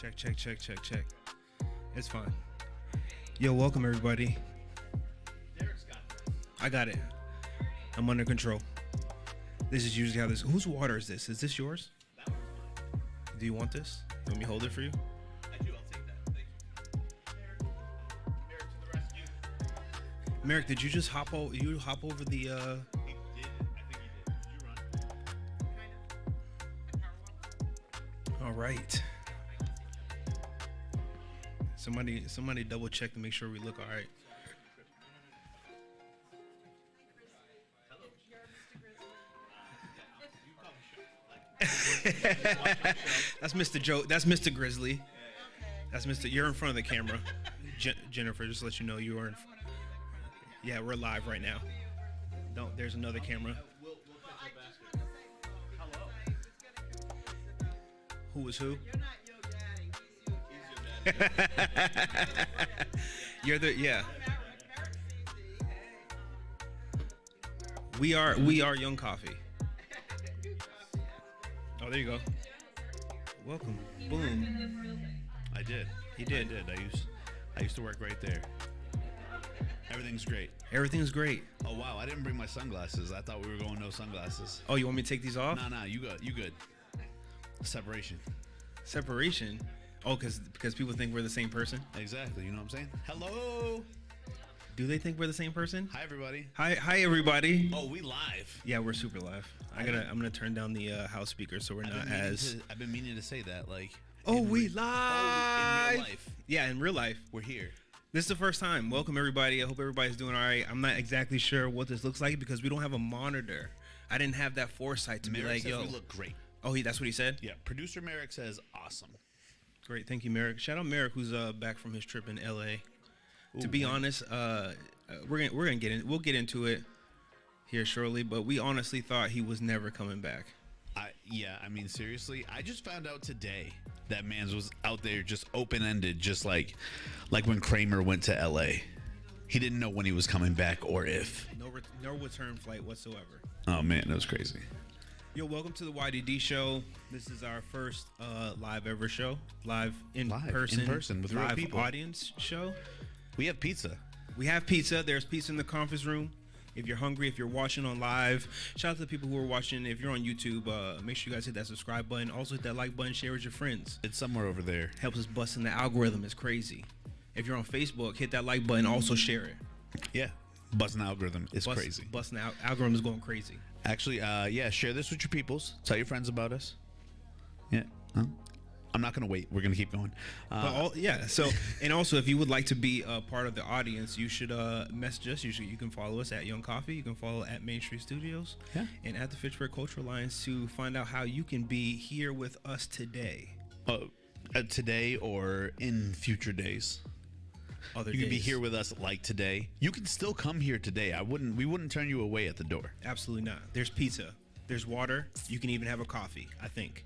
Check, check, check, check, check. It's fine. Yo, welcome everybody. Derek's got this. I got it. I'm under control. This is usually how this. Whose water is this? Is this yours? That one's mine. Do you want this? Let me hold it for you. I do. I'll take that. Thank you. Derek to the rescue. Merrick, did you just hop over? You hop over the? He did. I think he did. Did you run? All right. Somebody double check to make sure we look all right. That's Mr. Joe. That's Mr. Grizzly. That's Mr. You're in front of the camera. Jennifer, just to let you know you are in. Yeah, we're live right now. Don't. There's another camera. We'll catch the basket. Hello. Who was who? You're not your daddy. He's your dad. You're the yeah. He's your We are Young Coffee. Oh, there you go. Welcome. Boom. I did. He did. I did. I used to work right there. Everything's great. Everything's great. Oh wow, I didn't bring my sunglasses. I thought we were going no sunglasses. Oh, you want me to take these off? Nah, you good. You good. Separation. Separation. Oh, because people think we're the same person. Exactly. You know what I'm saying? Hello. Do they think we're the same person? Hi everybody. Hi everybody. Oh, we live. Yeah, we're super live. I'm gonna turn down the house speaker so we're not as. I've been meaning to say that. Like. Oh, we in live. real life. Yeah, in real life. We're here. This is the first time. Welcome everybody. I hope everybody's doing all right. I'm not exactly sure what this looks like because we don't have a monitor. I didn't have that foresight to Merrick be like, says yo. we look great. Oh, that's what he said. Yeah. Producer Merrick says awesome. Great, thank you, Merrick. Shout out Merrick, who's back from his trip in LA. Ooh, To be man. honest, we're gonna get in. We'll get into it here shortly. But we honestly thought he was never coming back. I mean, seriously, I just found out today that man's was out there just open-ended, just like when Kramer went to LA. He didn't know when he was coming back or if. No return flight whatsoever. Oh man, that was crazy. Yo, welcome to the YDD Show. This is our first live ever show, live in person with real live people. audience show. We have pizza. We have pizza. There's pizza in the conference room. If you're hungry, if you're watching on live, shout out to the people who are watching. If you're on YouTube, make sure you guys hit that subscribe button. Also hit that like button, share with your friends. It's somewhere over there. Helps us bust in the algorithm. It's crazy. If you're on Facebook, hit that like button. Also share it. Yeah, busting the algorithm is crazy. Busting the algorithm is going crazy. Actually, yeah, share this with your peoples. Tell your friends about us. Yeah. Huh? I'm not gonna wait. We're gonna keep going. So and also if you would like to be a part of the audience, you should message us. You can follow us at Young Coffee. You can follow at Main Street Studios. Yeah. And at the Fitchburg Cultural Alliance to find out how you can be here with us today. Today or in future days. Other You days. can be here with us like today. You can still come here today. We wouldn't turn you away at the door. Absolutely not. There's pizza. There's water. You can even have a coffee, I think.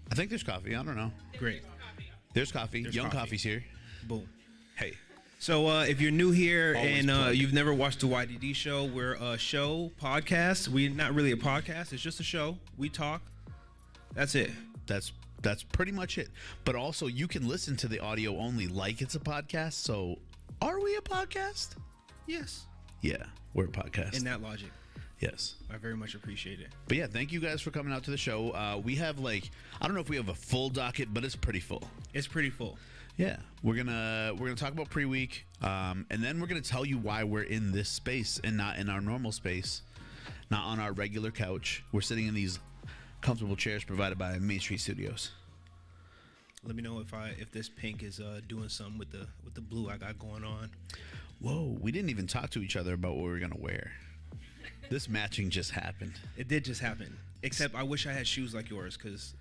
I think there's coffee. I don't know. Great. There's coffee. There's Young coffee. Coffee's here. Boom. Hey. So if you're new here Always and plug. you've never watched the YDD Show, we're a show podcast. We're not really a podcast. It's just a show. We talk. That's it. That's pretty much it. But also you can listen to the audio only like it's a podcast. So are we a podcast? Yes. Yeah, we're a podcast. In that logic. Yes. I very much appreciate it. But yeah, thank you guys for coming out to the show. We have I don't know if we have a full docket, but it's pretty full. It's pretty full. Yeah, we're gonna talk about pre-week, and then we're gonna tell you why we're in this space and not in our normal space, not on our regular couch. We're sitting in these comfortable chairs provided by Main Street Studios. Let me know if this pink is doing something with the blue I got going on. Whoa, we didn't even talk to each other about what we were gonna wear. This matching just happened. It did just happen. Except I wish I had shoes like yours, because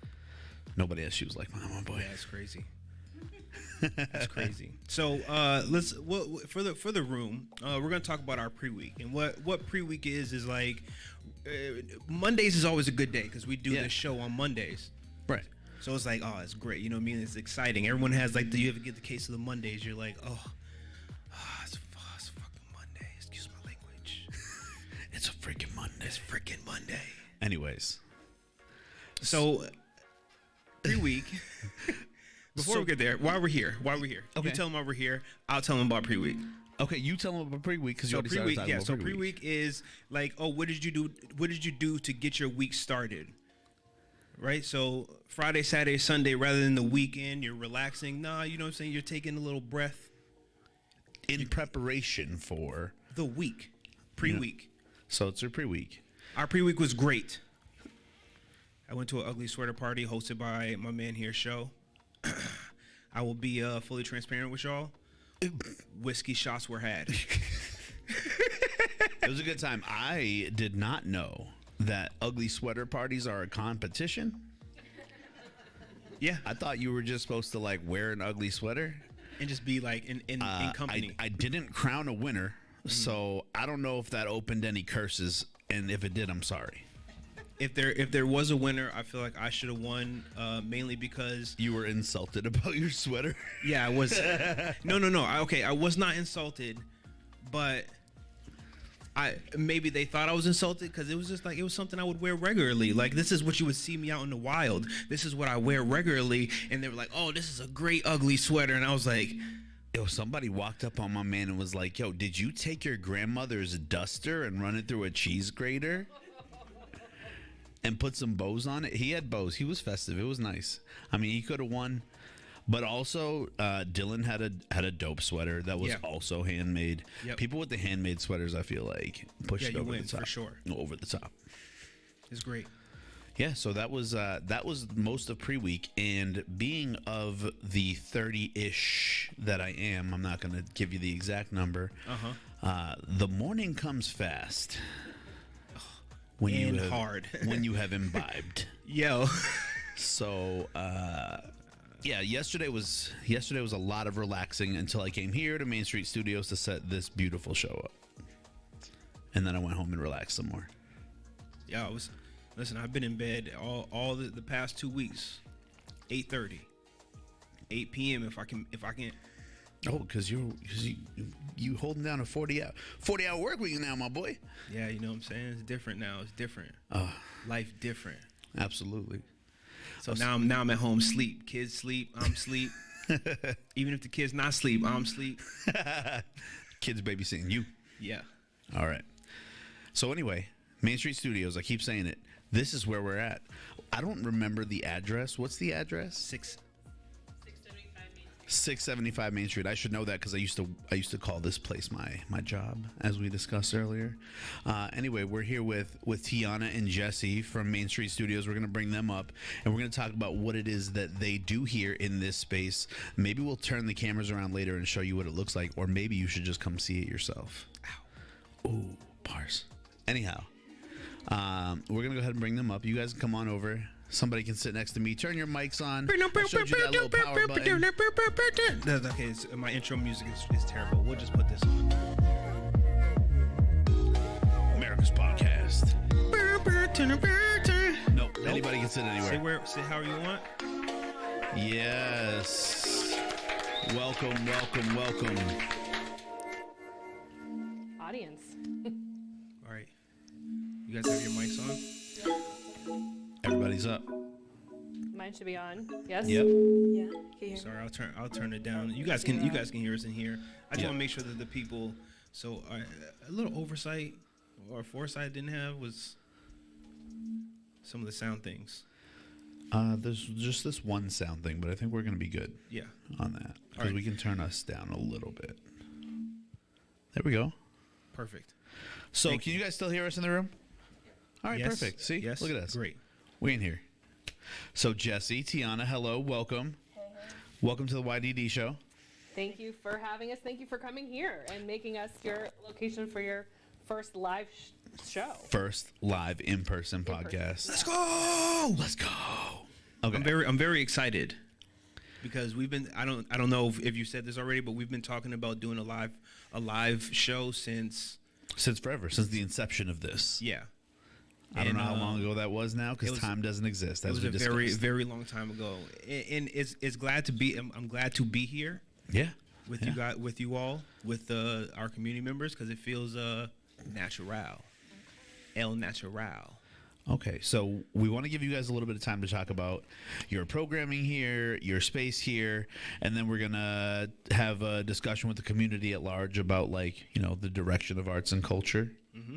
Nobody has shoes like mine, my boy. yeah, it's crazy. That's crazy. So for the room, we're gonna talk about our pre-week, and what pre-week is like. Mondays is always a good day because we do this show on Mondays. Right. So it's like, oh, it's great. You know what I mean? It's exciting. Everyone has like, do you ever get the case of the Mondays? You're like, it's fucking Monday. Excuse my language. It's a freaking Monday. It's freaking Monday. Anyways. So pre-week, Before we get there, why we're here? Okay. You tell them why we're here. I'll tell them about pre-week. Okay, you tell them about pre-week because you So already started pre-week, talking yeah. about So pre-week. pre-week is like, oh, what did you do? What did you do to get your week started? Right. So Friday, Saturday, Sunday, rather than the weekend, you're relaxing. Nah, you know what I'm saying. You're taking a little breath. In preparation for The week, pre-week. So it's your pre-week. Our pre-week was great. I went to an ugly sweater party hosted by my man here, Sho. I will be fully transparent with y'all. Whiskey shots were had. It was a good time. I did not know that ugly sweater parties are a competition. Yeah, I thought you were just supposed to like wear an ugly sweater. and just be like in company. I didn't crown a winner, so I don't know if that opened any curses, and if it did, I'm sorry. If there was a winner, I feel like I should have won, mainly because You were insulted about your sweater. yeah, I was. No. Okay, I was not insulted, but maybe they thought I was insulted because it was just like it was something I would wear regularly. Like this is what you would see me out in the wild. This is what I wear regularly, and they were like, "Oh, this is a great ugly sweater," and I was like, Yo, somebody walked up on my man and was like, "Yo, did you take your grandmother's duster and run it through a cheese grater and put some bows on it?" He had bows. He was festive. It was nice. I mean, he could have won. But also, Dylan had a dope sweater that was Yeah. also handmade. Yep. People with the handmade sweaters, I feel like, pushed Yeah, it you over win, the top. for sure. Over the top. "It's great." Yeah, so that was most of pre-week, and being of the 30-ish that I am, I'm not going to give you the exact number. The morning comes fast when And you have, hard. when you have imbibed. Yo, So yeah, yesterday was a lot of relaxing until I came here to Main Street Studios to set this beautiful show up, and then I went home and relaxed some more. yeah, I was. Listen, I've been in bed all the past 2 weeks, 8:30, 8 p.m. if I can. Oh, because you holding down a 40-hour work week now, my boy. Yeah, you know what I'm saying. It's different now. It's different. Life different. Absolutely. So now I'm at home, sleep. Kids sleep. I'm sleep. Even if the kids not sleep, I'm sleep. Kids babysitting you. Yeah. All right. So anyway, Main Street Studios. I keep saying it. This is where we're at. I don't remember the address. What's the address? 675 Main Street. I should know that because I used to call this place my job, as we discussed earlier. Anyway, we're here with Tiana and Jessie from Main Street Studios. We're going to bring them up, and we're going to talk about what it is that they do here in this space. Maybe we'll turn the cameras around later and show you what it looks like, or maybe you should just come see it yourself. Ow. Ooh, parse. Anyhow, we're going to go ahead and bring them up. You guys can come on over. Somebody can sit next to me. Turn your mics on. I showed you that little power button. That's okay. My intro music is terrible. We'll just put this on. America's podcast. Nope. Anybody can sit anywhere. Say however you want. Yes. Welcome. Audience. All right. You guys have your mics on? Everybody's up. Mine should be on. Yes. Yep. Yeah. Can you hear Sorry, I'll turn it down. You guys can hear us in here. I just Yeah. want to make sure that the people. So a little oversight or foresight didn't have was some of the sound things. There's just this one sound thing, but I think we're gonna be good Yeah. on that because Alright. we can turn us down a little bit. There we go. Perfect. So Thank can you guys still hear us in the room? All right, Yes. perfect. See, Yes. look at us. Great. We in here. So Jessie, Tiana, hello, welcome. Welcome to the YDD Show. Thank you for having us. Thank you for coming here and making us your location for your first live show. First live in-person podcast. Let's go. Let's go. Okay. I'm very excited because we've been. I don't know if you said this already, but we've been talking about doing a live show since forever, since the inception of this. yeah. I don't know how long ago that was now because time doesn't exist. It As was we a discussed. very long time ago, and it's glad to be. I'm glad to be here Yeah. with you guys, with you all, with our community members because it feels natural, el natural. Okay, so we want to give you guys a little bit of time to talk about your programming here, your space here, and then we're gonna have a discussion with the community at large about, like, you know, the direction of arts and culture. Mm-hmm.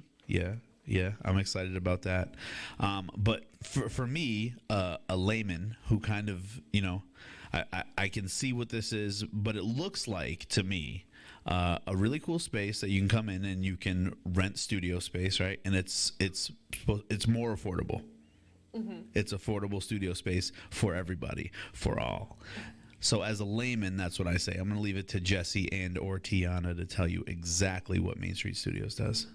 Yeah, I'm excited about that. But for me, a layman who kind of, you know, I can see what this is, but it looks like to me a really cool space that you can come in and you can rent studio space, right? And it's more affordable. Mm-hmm. It's affordable studio space for everybody, for all. So as a layman, that's what I say. I'm going to leave it to Jessie and or Tiana to tell you exactly what Main Street Studios does.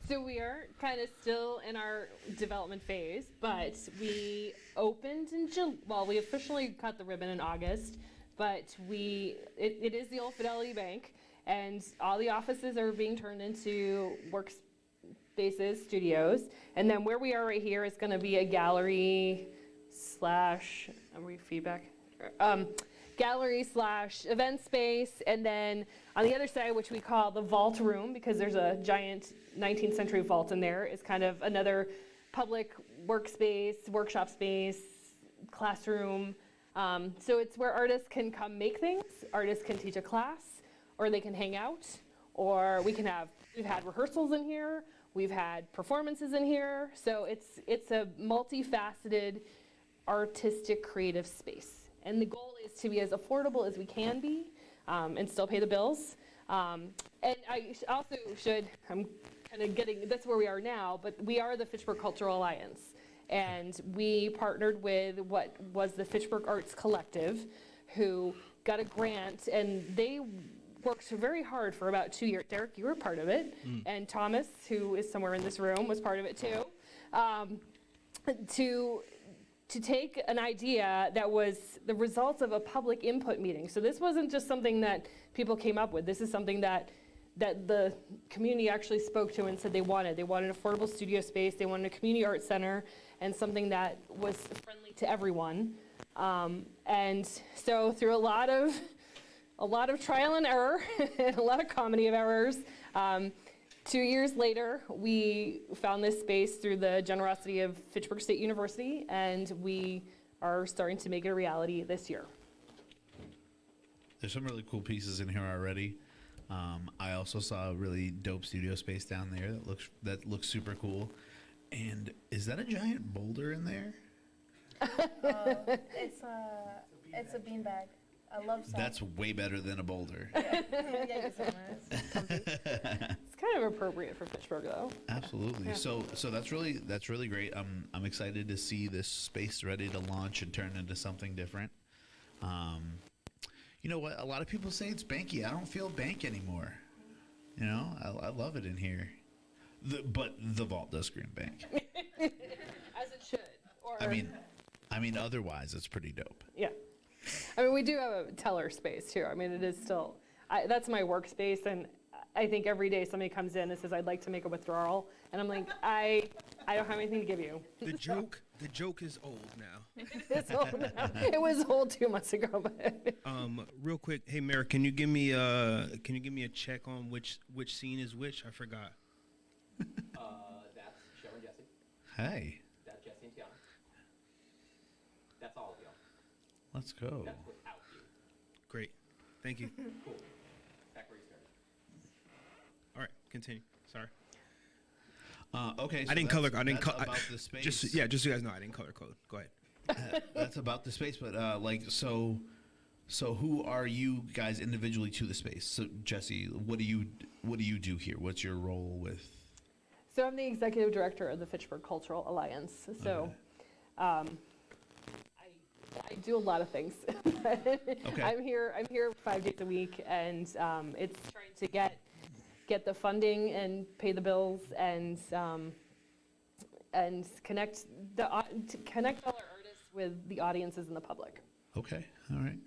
So we are kind of still in our development phase, but we opened in well, we officially cut the ribbon in August, but it is the old Fidelity Bank, and all the offices are being turned into workspaces, studios, and then where we are right here is going to be a gallery slash gallery slash event space, and then on the other side, which we call the vault room, because there's a giant 19th century vault in there, is kind of another public workspace, workshop space, classroom. So it's where artists can come make things, artists can teach a class, or they can hang out, or we've had rehearsals in here, we've had performances in here. So it's a multifaceted artistic creative space. And the goal is to be as affordable as we can be, and still pay the bills. And I also should, I'm kind of getting, that's where we are now, but we are the Fitchburg Cultural Alliance. And we partnered with what was the Fitchburg Arts Collective, who got a grant, and they worked very hard for about 2 years. Derek, you were part of it, and Thomas, who is somewhere in this room, was part of it too, to take an idea that was the results of a public input meeting. So this wasn't just something that people came up with. This is something that the community actually spoke to and said they wanted. They wanted affordable studio space, they wanted a community art center, and something that was friendly to everyone. And so through a lot of trial and error, and a lot of comedy of errors, 2 years later, we found this space through the generosity of Fitchburg State University, and we are starting to make it a reality this year. There's some really cool pieces in here already. I also saw a really dope studio space down there that looks super cool. And is that a giant boulder in there? It's a beanbag. I love salt. That's way better than a boulder. It's It's kind of appropriate for Fitchburg, though. Absolutely. Yeah. So that's really great. I'm excited to see this space ready to launch and turn into something different. You know what? A lot of people say it's banky. I don't feel bank anymore. You know, I love it in here. But the vault does scream bank. As it should. Or, I mean, otherwise it's pretty dope. yeah. I mean, we do have a teller space too. I mean, it is still, that's my workspace, and I think every day somebody comes in and says, I'd like to make a withdrawal, and I'm like, I don't have anything to give you. The joke is old now. It's old now. It was old 2 months ago, but. Real quick, hey Merrick, can you give me a check on which scene is which? I forgot. That's Sho and Jessie. Hey, That's Jessie and Tiana. That's all of y'all. let's go. That's without you. Great, thank you. Cool. Back where you started. All right, continue. Sorry, Okay. I didn't color. I didn't that's color. about the space. Just so you guys know, I didn't color code. Go ahead. That's about the space, but so who are you guys individually to the space? So Jessie, what do you do here? What's your role with? So I'm the executive director of the Fitchburg Cultural Alliance. So I do a lot of things. Okay. I'm here 5 days a week, and it's trying to get the funding and pay the bills and connect all our artists with the audiences and the public. Okay, all right.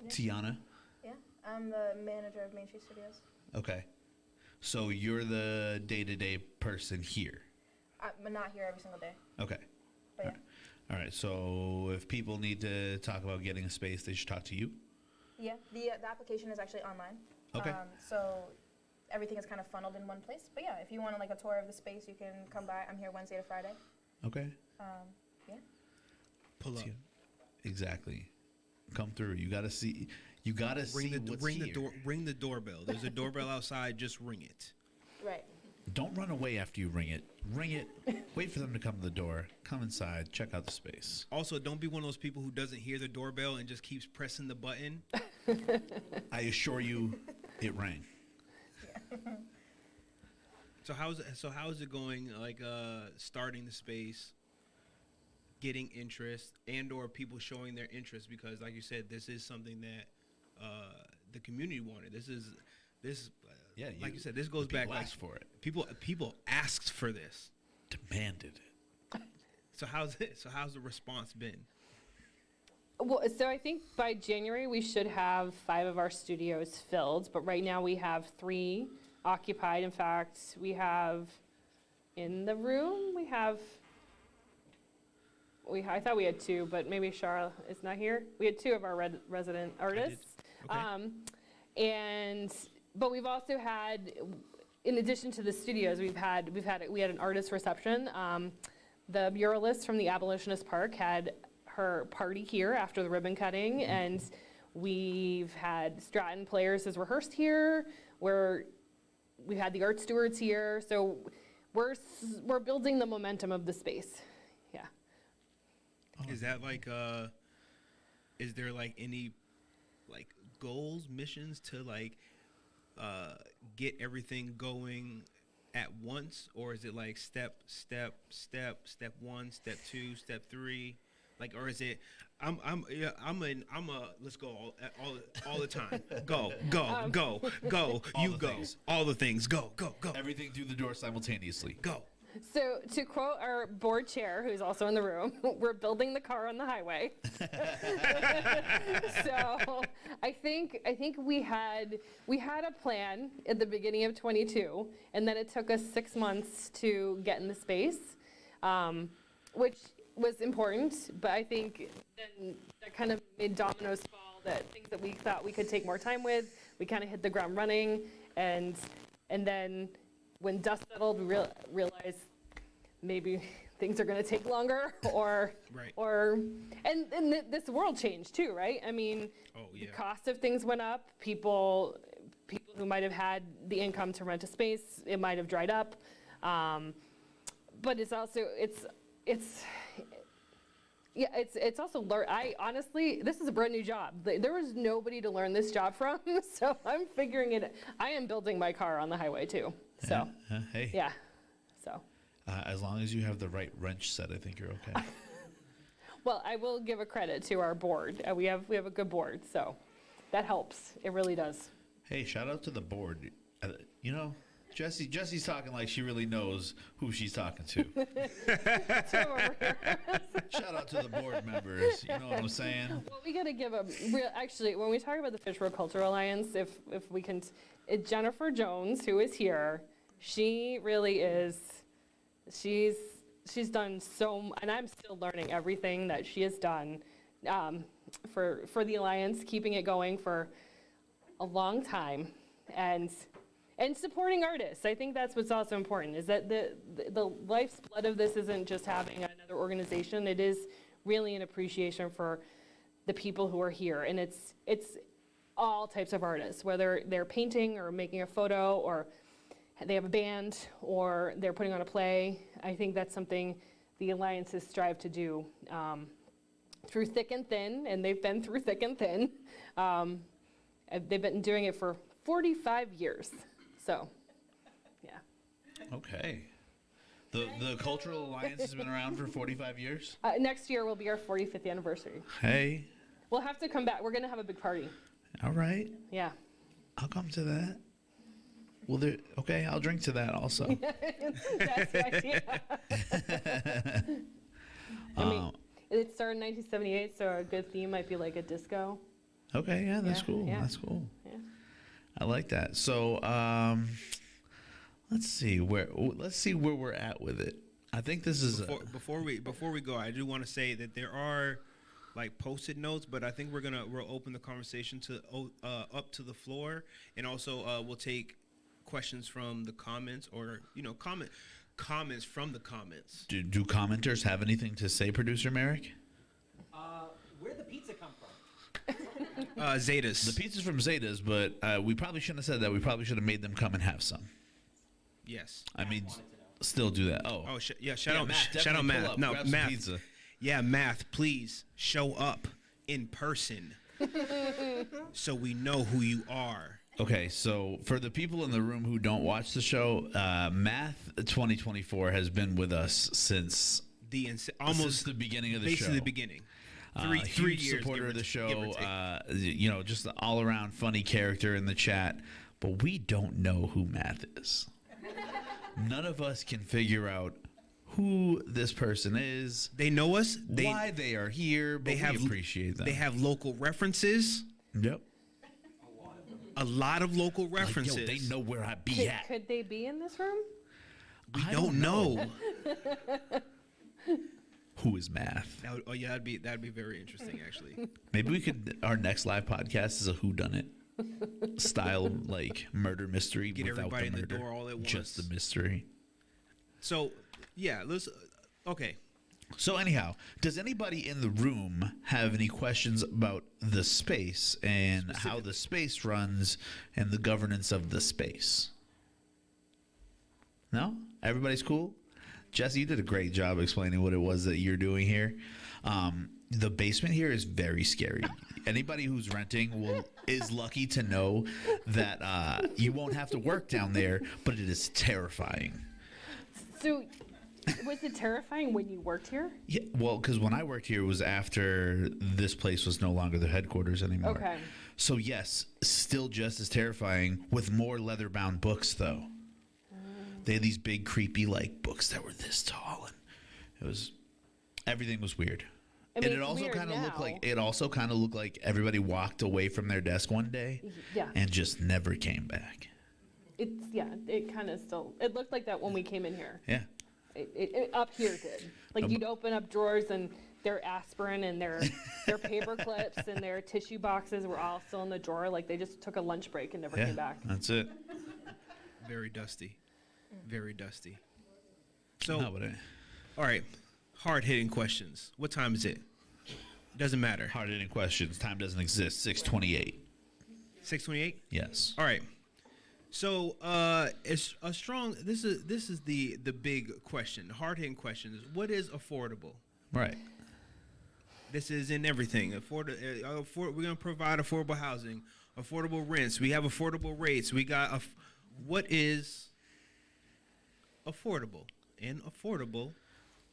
Tiana. Yeah, I'm the manager of Main Street Studios. Okay, so you're the day-to-day person here. I'm not here every single day, Okay. but yeah. All right. So if people need to talk about getting a space, they should talk to you. Yeah, the application is actually online. Okay. So everything is kind of funneled in one place. But yeah, if you want like a tour of the space, you can come by. I'm here Wednesday to Friday. Okay. Yeah. Pull up. See- Exactly. Come through. You gotta see. You gotta see what's here. Ring the doorbell. There's a doorbell outside. Just ring it. Right. Don't run away after you ring it. Ring it. Wait for them to come to the door. Come inside. Check out the space. Also, don't be one of those people who doesn't hear the doorbell and just keeps pressing the button. I assure you, it rang. So how's it going? Like starting the space, getting interest, and or people showing their interest, because, like you said, this is something that the community wanted. Yeah, like you said, this goes back. Like, Asked for it. people asked for this. Demanded it. So how's the response been? Well, so I think by January we should have 5 of our studios filled, but right now we have 3 occupied. In fact, we have in the room, I thought we had 2, but maybe Shara is not here. We had 2 of our resident artists. Okay. But we've also had, in addition to the studios, we had an artist reception. The muralist from the Abolitionist Park had her party here after the ribbon cutting, and we've had Stratton Players has rehearsed here. We've had the art stewards here, so we're building the momentum of the space. Yeah. Is that like is there like any like goals, missions to like get everything going at once, or is it like step 1, step 2, step 3, like, or is it I'm a let's go all the time, go you go things. all the things, go Everything through the door simultaneously. go. So to quote our board chair, who's also in the room, we're building the car on the highway. So I think we had a plan at the beginning of 22, and then it took us 6 months to get in the space, which was important. But I think then that kind of made dominoes fall. That things that we thought we could take more time with, we kind of hit the ground running, and then when dust settled, we realized maybe things are going to take longer, or Right. this world changed too, right? I mean, Oh, the yeah. cost of things went up. People who might have had the income to rent a space, it might have dried up. But it's also it's also I honestly, this is a brand new job. There was nobody to learn this job from, so I'm figuring it. I am building my car on the highway too. So Hey. yeah, so As long as you have the right wrench set, I think you're okay. well, I will give a credit to our board. We have a good board, so that helps. It really does. Hey, shout out to the board. You know, Jessie's talking like she really knows who she's talking to. So over here. Shout out to the board members. You know what I'm saying? Well, we got to give a real. Actually, when we talk about the Fitchburg Cultural Alliance, if we can, Jennifer Jones, who is here, she really is. She's done so, and I'm still learning everything that she has done for the Alliance, keeping it going for a long time, and supporting artists. I think that's what's also important, is that the life's blood of this isn't just having another organization. It is really an appreciation for the people who are here, and it's all types of artists, whether they're painting or making a photo, or they have a band, or they're putting on a play. I think that's something the alliances strive to do through thick and thin, and they've been through thick and thin. They've been doing it for 45 years. So, yeah. Okay. The Cultural Alliance has been around for 45 years? Next year will be our 45th anniversary. Hey. We'll have to come back. We're going to have a big party. All right. Yeah. I'll come to that. Well, okay, I'll drink to that also. That's the idea. I mean, it started in 1978, so a good theme might be like a disco. Okay, yeah, that's Yeah, cool. yeah. That's cool. Yeah. I like that. So, let's see where we're at with it. I think this is Before we go, I do want to say that there are like post-it notes, but I think we'll open the conversation to up to the floor, and also we'll take questions from the comments, or comment. comments from the comments. Do commenters have anything to say, Producer Merrick? Where'd the pizza come from? Zetas. The pizza's from Zetas, but we probably shouldn't have said that. We probably should have made them come and have some. Yes. I mean, still do that. Oh, Oh, shout out, Math, shout out, definitely pull Math. up, No, grab some Math. pizza. Yeah, Math. Please show up in person, so we know who you are. Okay, so for the people in the room who don't watch the show, Math 2024 has been with us since Almost the beginning of the show. basically the beginning. Huge 3 years, supporter of the give or show. take. Just an all-around funny character in the chat. But we don't know who Math is. None of us can figure out who this person is. They know us. Why they are here. But we appreciate them. They have local references. Yep. A lot of local Like, references. yo, they know where I be at. Could they be in this room? We I don't know. Who is Math? Oh yeah, that'd be very interesting actually. Maybe we could. Our next live podcast is a whodunit style, like murder mystery. Get without everybody in the the murder, door all at just once. the mystery. So yeah, let's. Okay. So anyhow, does anybody in the room have any questions about the space and how the space runs and the governance of the space? No? Everybody's cool? Jessie, you did a great job explaining what it was that you're doing here. The basement here is very scary. Anybody who's renting is lucky to know that you won't have to work down there, but it is terrifying. So, was it terrifying when you worked here? Yeah, well, because when I worked here, it was after this place was no longer the headquarters anymore. Okay. So yes, still just as terrifying with more leather-bound books, though. They had these big, creepy, like books that were this tall, and everything was weird. I mean, And it it's also weird kind of looked now. like everybody walked away from their desk one day, Yeah. and just never came back. It kind of still. It looked like that when we came in here. Yeah. It up here did. Like you'd open up drawers and their aspirin and their paper clips and their tissue boxes were all still in the drawer. Like they just took a lunch break and never Yeah, came back. that's it. Very dusty. Very dusty. So, No, but all right, hard-hitting questions. What time is it? Doesn't matter. hard-hitting questions. Time doesn't exist. 6:28. 6:28. Yes. All right. So, it's a strong. This is the big question. Hard-hitting question is what is affordable? Right. This is in everything. We're going to provide affordable housing, affordable rents. We have affordable rates. We got what is affordable and affordable.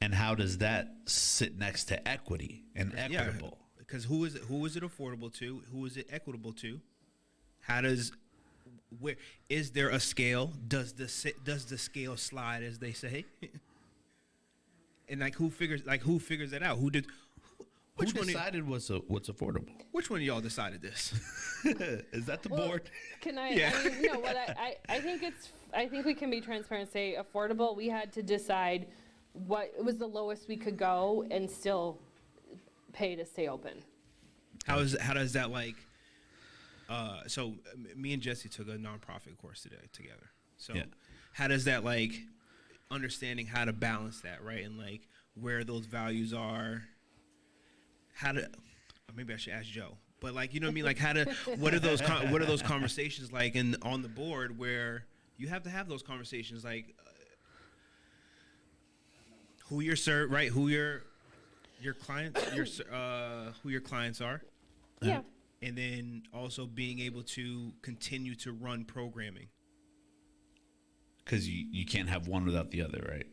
And how does that sit next to equity and equitable? Because who is it affordable to? Who is it equitable to? Where is there a scale? Does the scale slide, as they say? And who figures that out? Who decided what's affordable? Which one of y'all decided this? Is that the board? Can I? Yeah. I mean, no. What I think I think we can be transparent. And say affordable. We had to decide what was the lowest we could go and still pay to stay open. How does that like? So me and Jessie took a nonprofit course together. So Yeah. how does that like understanding how to balance that, right? And like where those values are. Maybe I should ask Joe. But like, you know what I mean? Like what are those conversations like on the board where you have to have those conversations like who your right? Who your clients who your clients are. Yeah. And then also being able to continue to run programming. Because you can't have one without the other, right?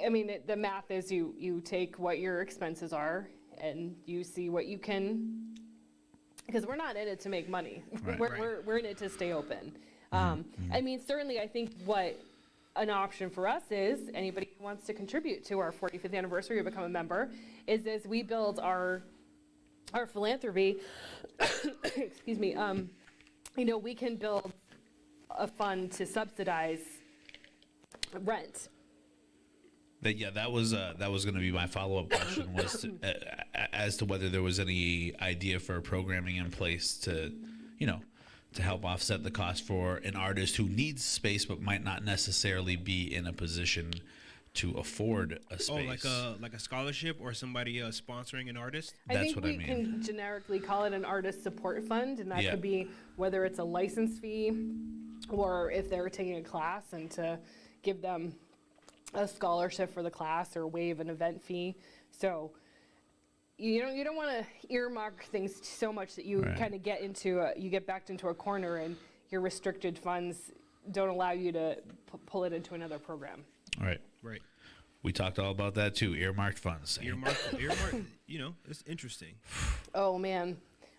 I mean, the math is you take what your expenses are and you see what you can, because we're not in it to make money. Right. We're in it to stay open. I mean, certainly I think what an option for us is, anybody who wants to contribute to our 45th anniversary or become a member, is as we build our philanthropy, excuse me, we can build a fund to subsidize rent. That was going to be my follow-up question was as to whether there was any idea for programming in place to to help offset the cost for an artist who needs space but might not necessarily be in a position to afford a space. Oh, like a scholarship or somebody sponsoring an artist. I think what we I mean. can generically call it an artist support fund, and that Yeah. could be whether it's a license fee or if they're taking a class and to give them a scholarship for the class or waive an event fee. So you don't want to earmark things so much that you Right. kind of you get backed into a corner and your restricted funds don't allow you to pull it into another program. All right. Right. We talked all about that too. Earmarked funds. Earmark. You know, it's interesting. Oh man,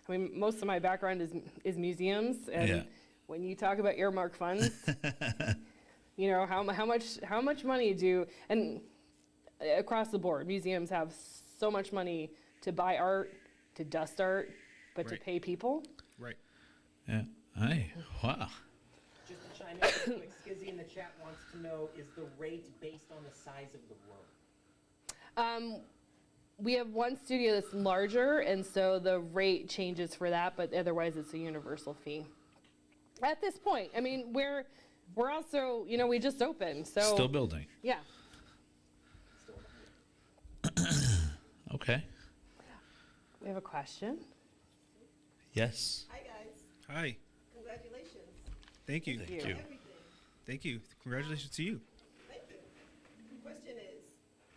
I mean, most of my background is museums, and Yeah. when you talk about earmark funds, you know how much money and across the board, museums have so much money to buy art, to dust art, but to Right. pay people. Right. Yeah. Hey. Wow. Just to chime in real quick, Skizzy in the chat wants to know, is the rate based on the size of the room? We have one studio that's larger, and so the rate changes for that, but otherwise it's a universal fee. At this point, I mean, we're also, we just opened, so Still building. yeah. Okay. We have a question. Yes. Hi guys, Hi. congratulations. Thank you. Thank you. Everything. Thank you. Congratulations to you. Thank you. Question is,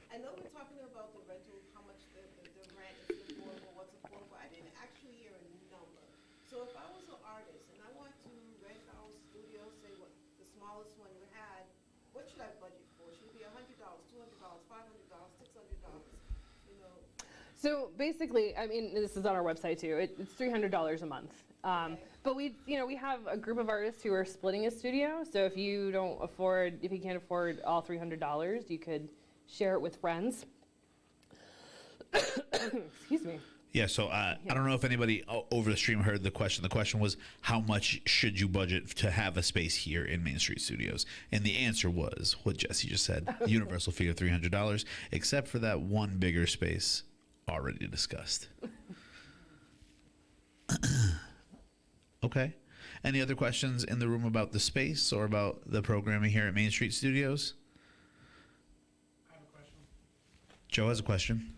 I know we're talking about the rental, how much the rent is affordable, what's affordable. I didn't actually hear a number. So if I was an artist and I want to rent out a studio, say what the smallest one you had, what should I budget for? Should it be $100, $200, $500, $600? You know, So basically, I mean, this is on our website too. It's $300 a month. But we have a group of artists who are splitting a studio. So if you can't afford all $300, you could share it with friends. Excuse me. Yeah, so I don't know if anybody over the stream heard the question. The question was, how much should you budget to have a space here in Main Street Studios? And the answer was what Jessie just said, the universal fee of $300, except for that one bigger space already discussed. Okay. Any other questions in the room about the space or about the programming here at Main Street Studios? I have a question. Joe has a question.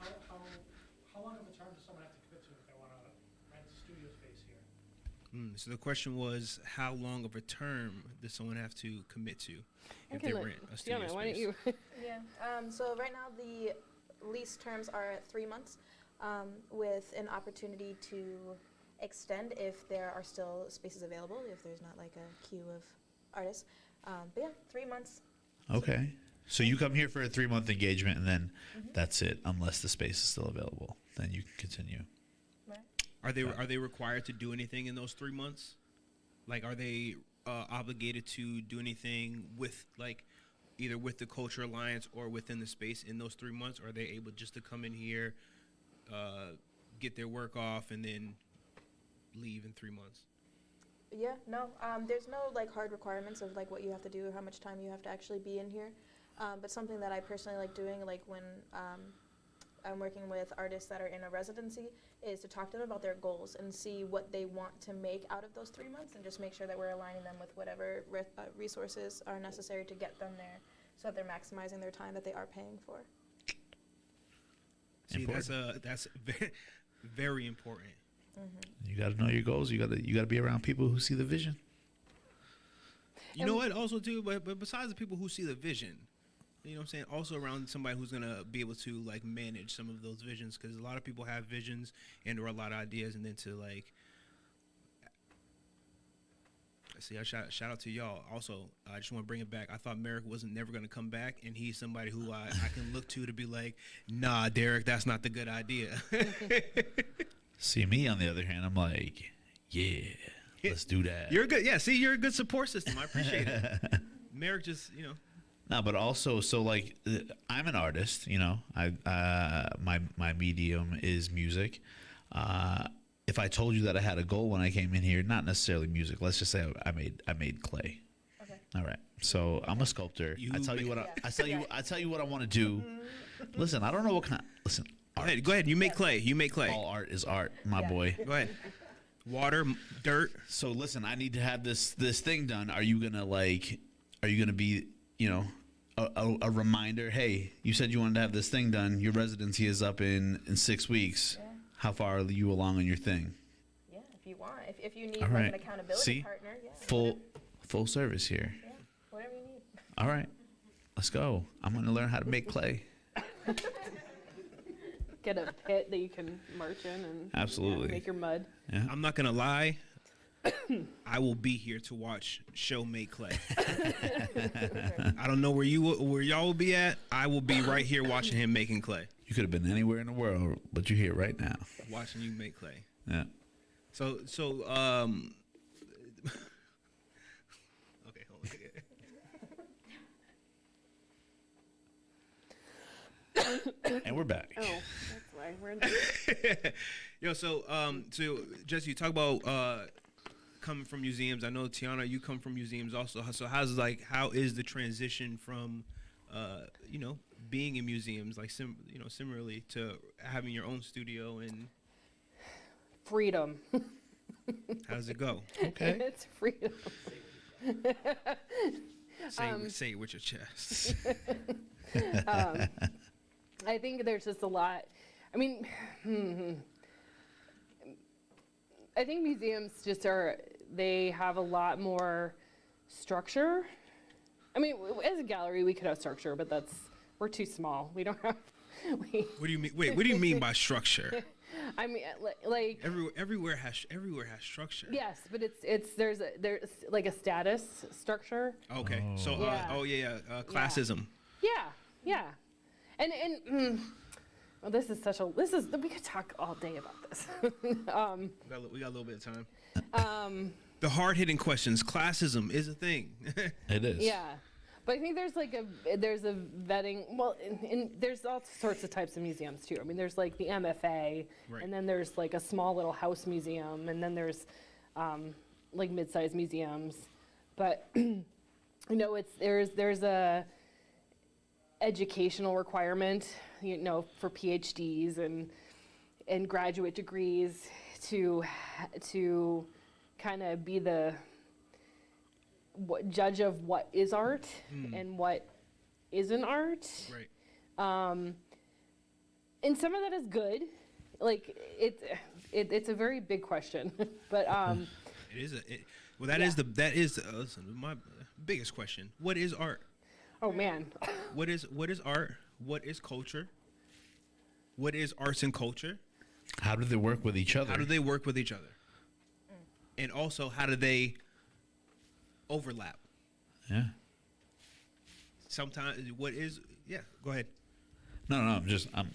How long of a term does someone have to commit to if they want to rent studio space here? So the question was, how long of a term does someone have to commit to if they rent a studio Tiana, why don't space? you? Yeah. So right now the lease terms are 3 months, with an opportunity to extend if there are still spaces available, if there's not like a queue of artists. But yeah, 3 months. Okay. So you come here for a 3-month engagement and then that's it, unless the space is still available. Then you can continue. Right. Are they required to do anything in those 3 months? Like, are they obligated to do anything with, like, either with the Culture Alliance or within the space in those 3 months? Or are they able just to come in here, get their work off, and then leave in 3 months? Yeah, no, there's no like hard requirements of like what you have to do or how much time you have to actually be in here. But something that I personally like doing, like when I'm working with artists that are in a residency, is to talk to them about their goals and see what they want to make out of those 3 months, and just make sure that we're aligning them with whatever resources are necessary to get them there, so that they're maximizing their time that they are paying for. See, Important. that's very, very important. You got to know your goals. You got to be around people who see the vision. You know what? Also, too, but besides the people who see the vision, you know what I'm saying? Also around somebody who's going to be able to, like, manage some of those visions, because a lot of people have visions and or a lot of ideas, and then to, like, see, I shout out to y'all. Also, I just want to bring it back. I thought Merrick wasn't never going to come back, and he's somebody who I can look to be like, nah, Derek, that's not the good idea. See, me, on the other hand, I'm like, yeah, let's do that. You're good. Yeah, see, you're a good support system. I appreciate it. Merrick just, No, but also, so like, I'm an artist. My medium is music. If I told you that I had a goal when I came in here, not necessarily music. Let's just say I made clay. Okay. All right. So I'm a sculptor. I tell you what I want to do. Listen, I don't know what kind. Listen. Go ahead. You make clay. All art is art, my boy. Go ahead. water, dirt. So listen, I need to have this thing done. Are you gonna be, a reminder? Hey, you said you wanted to have this thing done. Your residency is up in 6 weeks. Yeah. How far are you along on your thing? Yeah, if you want, if you need All like right. an accountability See? partner, yeah. Full service here. Yeah, whatever you need. All right, let's go. I'm gonna learn how to make clay. Get a pit that you can march in and Absolutely. make your mud. Yeah. I'm not gonna lie. I will be here to watch Sho make clay. I don't know where y'all will be at. I will be right here watching him making clay. You could have been anywhere in the world, but you're here right now. Watching you make clay. Yeah. So okay, hold on. And we're back. Oh, that's why we're in the Yo, so Jessie, you talk about coming from museums. I know Tiana, you come from museums also. So how is the transition from being in museums, like similarly to having your own studio, and freedom. how does it go? Okay. It's freedom. Say it with your chest. I think there's just a lot. I mean, I think museums they have a lot more structure. I mean, as a gallery, we could have structure, but we're too small. We don't have. What do you mean? Wait, what do you mean by structure? I mean, like Everywhere has structure. yes, but there's like a status structure. Okay. So Yeah. classism. Yeah, and well, we could talk all day about this. We got a little bit of time. The hard-hitting questions. Classism is a thing. It is. Yeah, but I think there's a vetting. Well, and there's all sorts of types of museums too. I mean, there's like the MFA, Right. and then there's like a small little house museum, and then there's like mid-sized museums. But there's a educational requirement, for PhDs and graduate degrees to kind of be the judge of what is art and what isn't art. Right. And some of that is good. Like it's a very big question, but It is that is listen, my biggest question. What is art? oh man, What is art? What is culture? What is arts and culture? How do they work with each other? How do they work with each other? And also, how do they overlap? Yeah. Sometimes, go ahead. No, I'm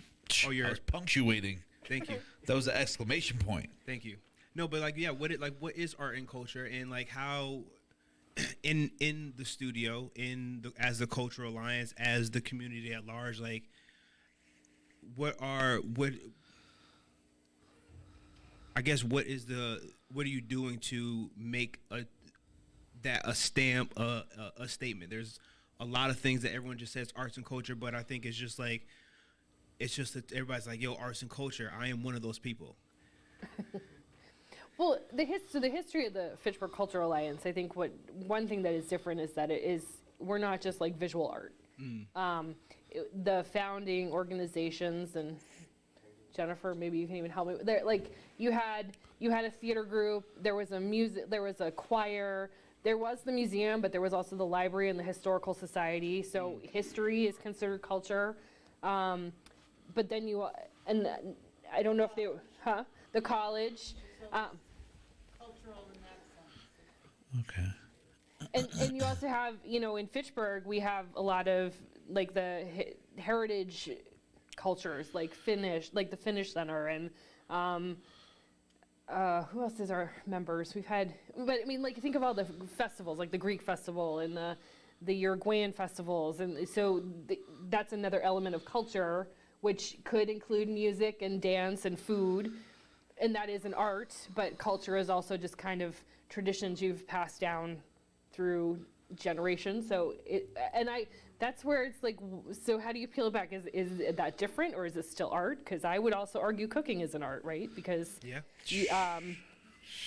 Oh, I was punctuating. Thank you. That was an exclamation point. Thank you. No, but what is art and culture, and like how in the studio, as the Cultural Alliance, as the community at large, like what are you doing to make a stamp, a statement? There's a lot of things that everyone just says arts and culture, but I think it's just that everybody's like, yo, arts and culture. I am one of those people. well, the history of the Fitchburg Cultural Alliance, I think one thing that is different is that we're not just like visual art. The founding organizations, and Jennifer, maybe you can even help me. You had a theater group. There was a choir. There was the museum, but there was also the library and the historical society. So history is considered culture. But then and I don't know if the college. Cultural in that sense. Okay. And you also have, in Fitchburg, we have a lot of like the heritage cultures, like the Finnish Center, and who else is our members? But I mean, like think of all the festivals, like the Greek festival and the Uruguayan festivals, and so that's another element of culture, which could include music and dance and food, and that is an art. But culture is also just kind of traditions you've passed down through generations. So that's where it's like, so how do you peel it back? Is that different, or is it still art? Because I would also argue cooking is an art, right? Because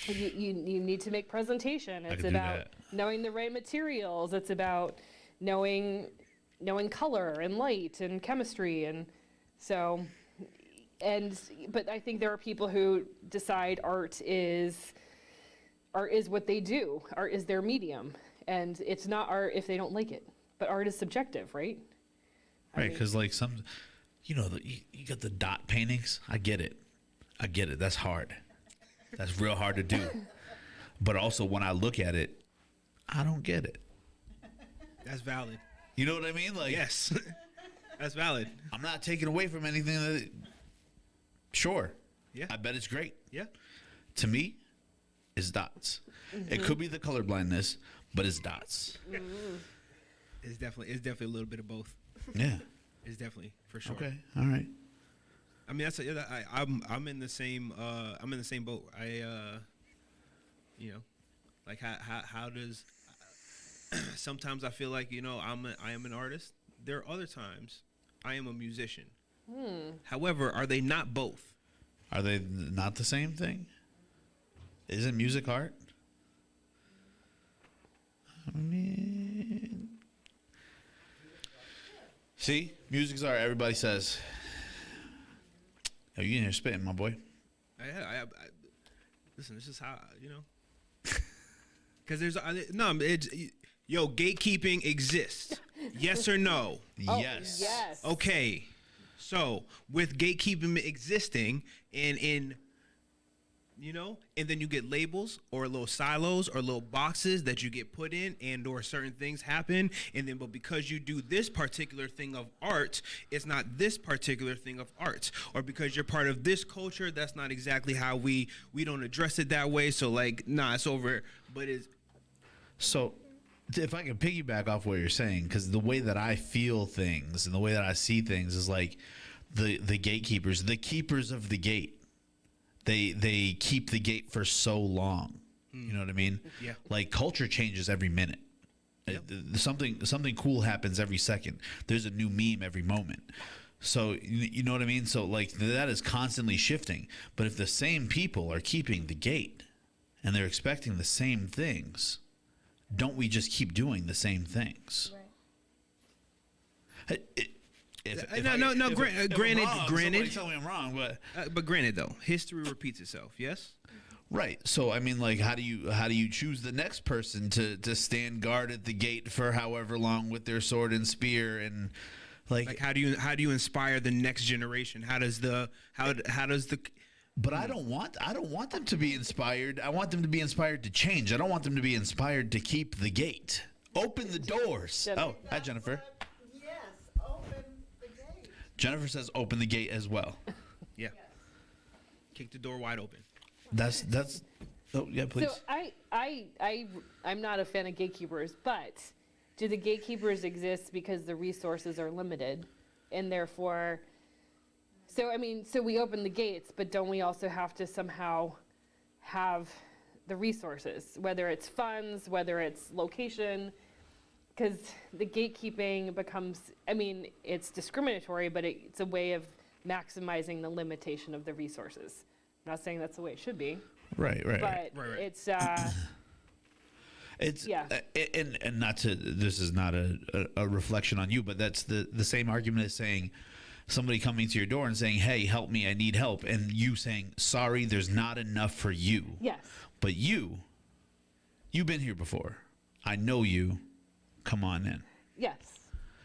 You need to make presentation. It's could do about that. knowing the right materials. It's about knowing color and light and chemistry, and so but I think there are people who decide art is what they do. Art is their medium, and it's not art if they don't like it. But art is subjective, right? Right, because like you got the dot paintings. I get it. That's hard. That's real hard to do. But also when I look at it, I don't get it. That's valid. You know what I mean? Like, Yes, that's valid. I'm not taking away from anything that. Sure. Yeah. I bet it's great. Yeah. To me, it's dots. It could be the color blindness, but it's dots. It's definitely a little bit of both. Yeah. It's definitely for sure. Okay. All right. I mean, I'm in the same boat. Like how does sometimes I feel like I am an artist. There are other times I am a musician. However, are they not both? Are they not the same thing? Isn't music art? I mean, see, music's art. Everybody says. Oh, you in here spitting, my boy? I listen. This is how because there's gatekeeping exists. Yes or no? Yes. Yes. Okay. So with gatekeeping existing and then you get labels or little silos or little boxes that you get put in and or certain things happen. And then, but because you do this particular thing of art, it's not this particular thing of art. Or because you're part of this culture, that's not exactly how we don't address it that way. So like, nah, it's over. But it's. So if I can piggyback off what you're saying, because the way that I feel things and the way that I see things is like the gatekeepers, the keepers of the gate. They keep the gate for so long. You know what I mean? Yeah. Like culture changes every minute. Yep. Something cool happens every second. There's a new meme every moment. So you know what I mean? So like that is constantly shifting. But if the same people are keeping the gate and they're expecting the same things, don't we just keep doing the same things? Right. Granted. Tell me I'm wrong, But granted, though, history repeats itself. Yes. right. So I mean, like, how do you choose the next person to stand guard at the gate for however long with their sword and spear and Like how do you inspire the next generation? How does the But I don't want them to be inspired. I want them to be inspired to change. I don't want them to be inspired to keep the gate. Open the doors. Oh, hi Jennifer. Yes, open the gate. Jennifer says open the gate as well. yeah, kick the door wide open. That's oh yeah, please. So I'm not a fan of gatekeepers, but do the gatekeepers exist because the resources are limited, and therefore, so we open the gates, but don't we also have to somehow have the resources, whether it's funds, whether it's location, because the gatekeeping becomes, it's discriminatory, but it's a way of maximizing the limitation of the resources. I'm not saying that's the way it should be, Right. but Right. it's It's yeah. And not to, this is not a reflection on you, but that's the same argument as saying somebody coming to your door and saying, hey, help me, I need help, and you saying, sorry, there's not enough for you. Yes. But you've been here before. I know you. Come on in. Yes.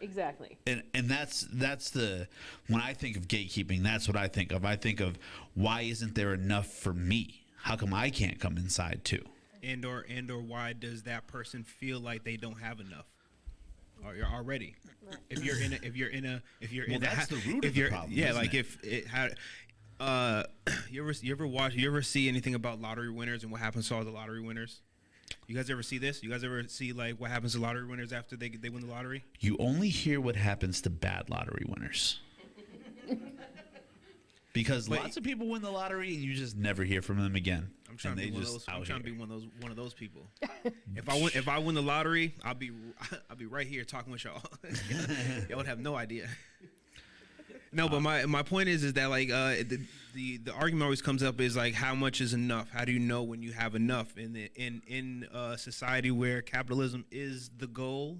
Exactly. And that's the, when I think of gatekeeping, that's what I think of. I think of, why isn't there enough for me? How come I can't come inside too? And or why does that person feel like they don't have enough already? Right. If you're in Well, that's the root of the problem. Yeah, isn't like it? if it had. You ever see anything about lottery winners and what happens to all the lottery winners? You guys ever see this? You guys ever see like what happens to lottery winners after they win the lottery? You only hear what happens to bad lottery winners. Because lots of people win the lottery and you just never hear from them again. I'm trying to be one of those people. If I win the lottery, I'll be right here talking with y'all. Y'all would have no idea. No, but my point is that like the argument always comes up is like how much is enough? How do you know when you have enough in a society where capitalism is the goal?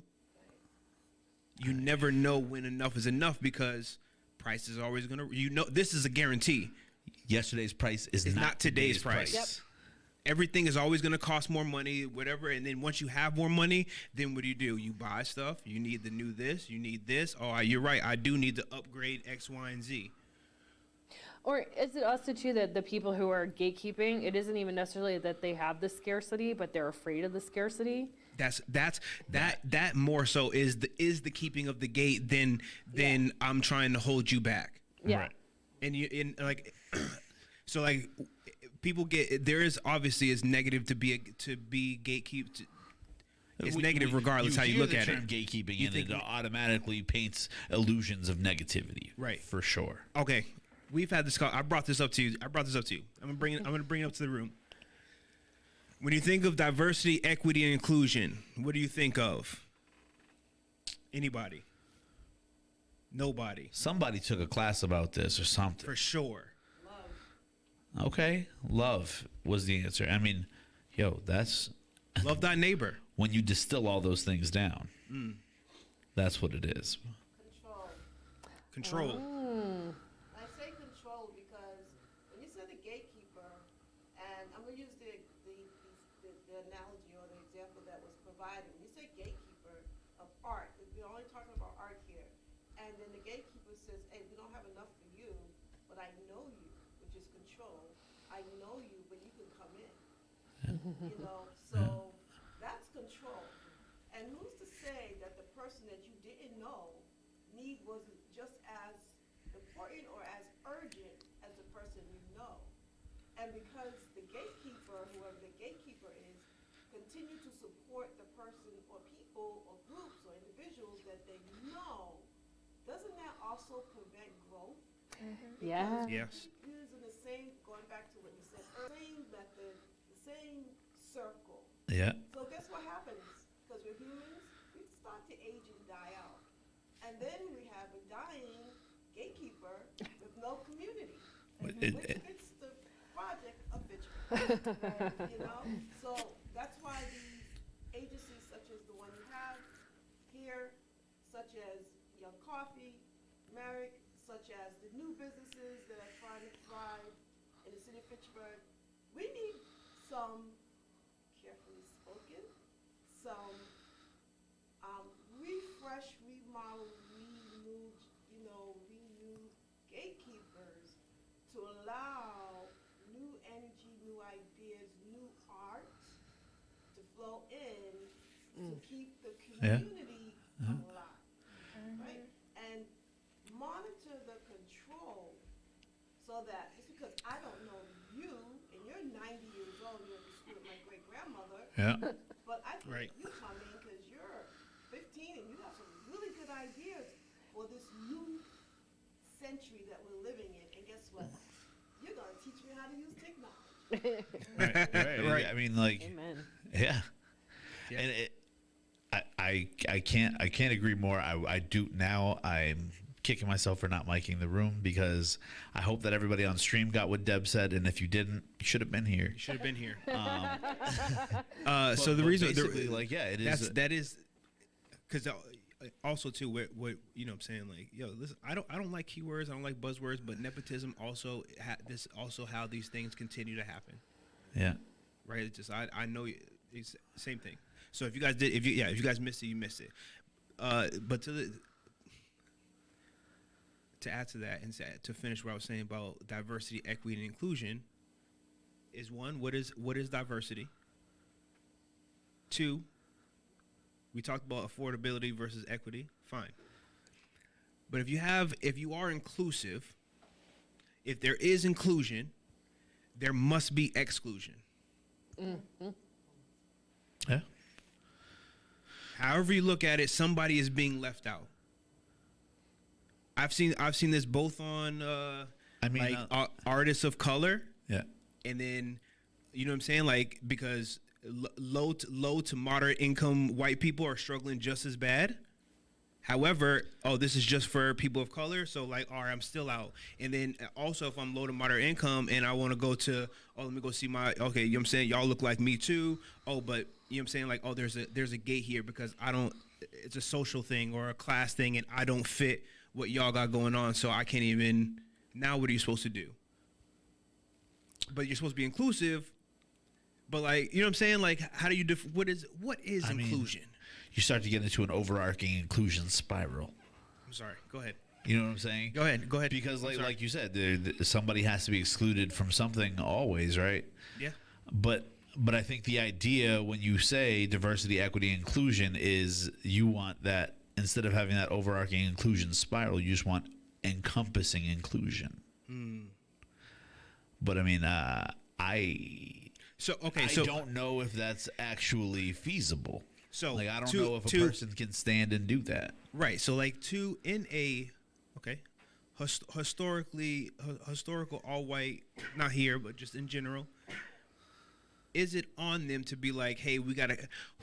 You never know when enough is enough because price is always gonna. This is a guarantee. Yesterday's price is It's not today's price. Yep. Everything is always going to cost more money, whatever. And then once you have more money, then what do? You buy stuff. You need the new this. You need this. Oh, you're right. I do need to upgrade X, Y, and Z. Or is it also too that the people who are gatekeeping, it isn't even necessarily that they have the scarcity, but they're afraid of the scarcity? That more so is the keeping of the gate than I'm trying to hold you back. Yeah. Right. And so like people there is obviously is negative to be gatekeep. It's negative regardless how you look at it. Gatekeeping and it automatically paints illusions of negativity. Right. For sure. Okay, we've had this. I brought this up to you. I'm gonna bring it up to the room. When you think of diversity, equity, and inclusion, what do you think of? Anybody? Nobody. Somebody took a class about this or something. For sure. Okay. Love was the answer. I mean, that's Love thy neighbor. when you distill all those things down. That's what it is. Control. Control. I say control because when you said the gatekeeper, and I'm gonna use the analogy or the example that was provided. When you say gatekeeper of art, we're only talking about art here, and then the gatekeeper says, "Hey, we don't have enough for you, but I know you," which is control. I know you, but you can come in. So that's control. And who's to say that the person that you didn't know need was just as important or as urgent as the person you know? And because the gatekeeper, whoever the gatekeeper is, continue to support the person or people or groups or individuals that they know, doesn't that also prevent growth? Yeah. Yes. Keep using the same, going back to what you said, same method, the same circle. Yeah. So guess what happens? Because we're humans, we start to age and die out. And then we have a dying gatekeeper with no community, which fits the project of Fitchburg. So that's why these agencies such as the one you have here, such as Young Coffee, Merrick, such as the new businesses that are trying to thrive in the city of Fitchburg, we need some, carefully spoken, some refresh, remodel, renewed gatekeepers to allow new energy, new ideas, new art to flow in to keep the community alive, right? And monitor the control so that just because I don't know you and you're 90 years old, you're in school with my great grandmother, Yeah. but I think Right. you come in because you're 15 and you have some really good ideas for this new century that we're living in. And guess what? You're gonna teach me how to use technology. Right. I mean, like, Amen. yeah. Yeah. And I can't agree more. I do now. I'm kicking myself for not miking the room because I hope that everybody on stream got what Deb said, and if you didn't, you should have been here. You should have been here. So the reason, basically, like, yeah, it is. that is, because also too, what you know, what I'm saying, like, listen, I don't like keywords, I don't like buzzwords, but nepotism also this also how these things continue to happen, Yeah. right? It's just I know it's same thing. So if you guys missed it, you missed it. But to add to that and to finish what I was saying about diversity, equity, and inclusion, is one, what is diversity? Two, we talked about affordability versus equity. Fine. But if you are inclusive, if there is inclusion, there must be exclusion. Yeah. However you look at it, somebody is being left out. I've seen this both on artists of color, Yeah. and then you know what I'm saying, like, because low to moderate income white people are struggling just as bad. However, this is just for people of color, so like, all right, I'm still out. And then also, if I'm low to moderate income and I want to go to, let me go see okay, you know what I'm saying, y'all look like me too. But you know what I'm saying, like, there's a gate here because it's a social thing or a class thing, and I don't fit what y'all got going on, so I can't even. Now, what are you supposed to do? But you're supposed to be inclusive. But like, you know what I'm saying, like, how do you what is inclusion? You start to get into an overarching inclusion spiral. I'm sorry. Go ahead. You know what I'm saying? Go ahead. Because like you said, somebody has to be excluded from something always, right? Yeah. But I think the idea when you say diversity, equity, inclusion is you want that instead of having that overarching inclusion spiral, you just want encompassing inclusion. But I mean, I don't know if that's actually feasical. So like, I don't know if a person can stand and do that. Right. So like historical all white, not here, but just in general, is it on them to be like, hey, we gotta?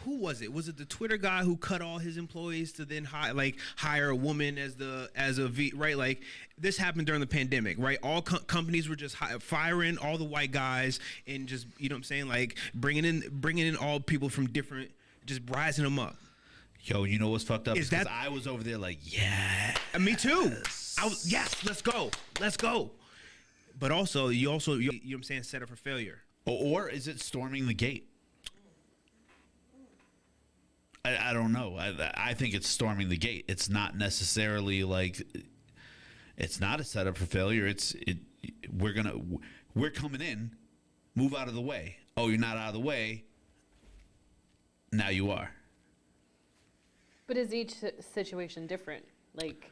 Who was it? Was it the Twitter guy who cut all his employees to then hire a woman as a V? Right, like this happened during the pandemic, right? All companies were just firing all the white guys and just, you know what I'm saying, like bringing in all people from different, just rising them up. Yo, you know what's fucked up? Is that I was over there like, yeah, me too. Yes, let's go. But also, you know what I'm saying, set up for failure. Or is it storming the gate? I don't know. I think it's storming the gate. It's not necessarily like, it's not a setup for failure. We're coming in, move out of the way. Oh, you're not out of the way. Now you are. But is each situation different? Like,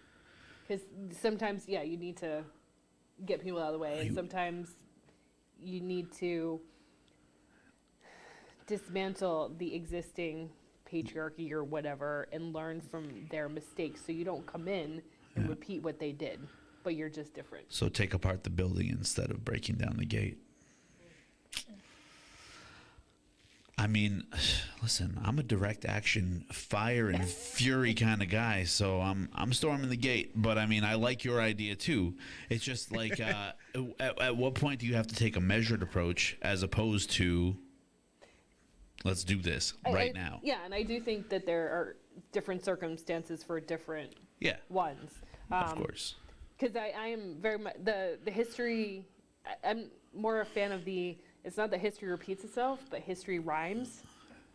because sometimes, you need to get people out of the way, and sometimes you need to dismantle the existing patriarchy or whatever and learn from their mistakes so you don't come in and repeat what they did, but you're just different. So take apart the building instead of breaking down the gate. I mean, listen, I'm a direct action, fire and fury kind of guy, so I'm storming the gate. But I mean, I like your idea too. It's just like, at what point do you have to take a measured approach as opposed to, let's do this right now? Yeah, and I do think that there are different circumstances for different ones. Of course. Because I am very much the history. I'm more a fan of it's not that history repeats itself, but history rhymes,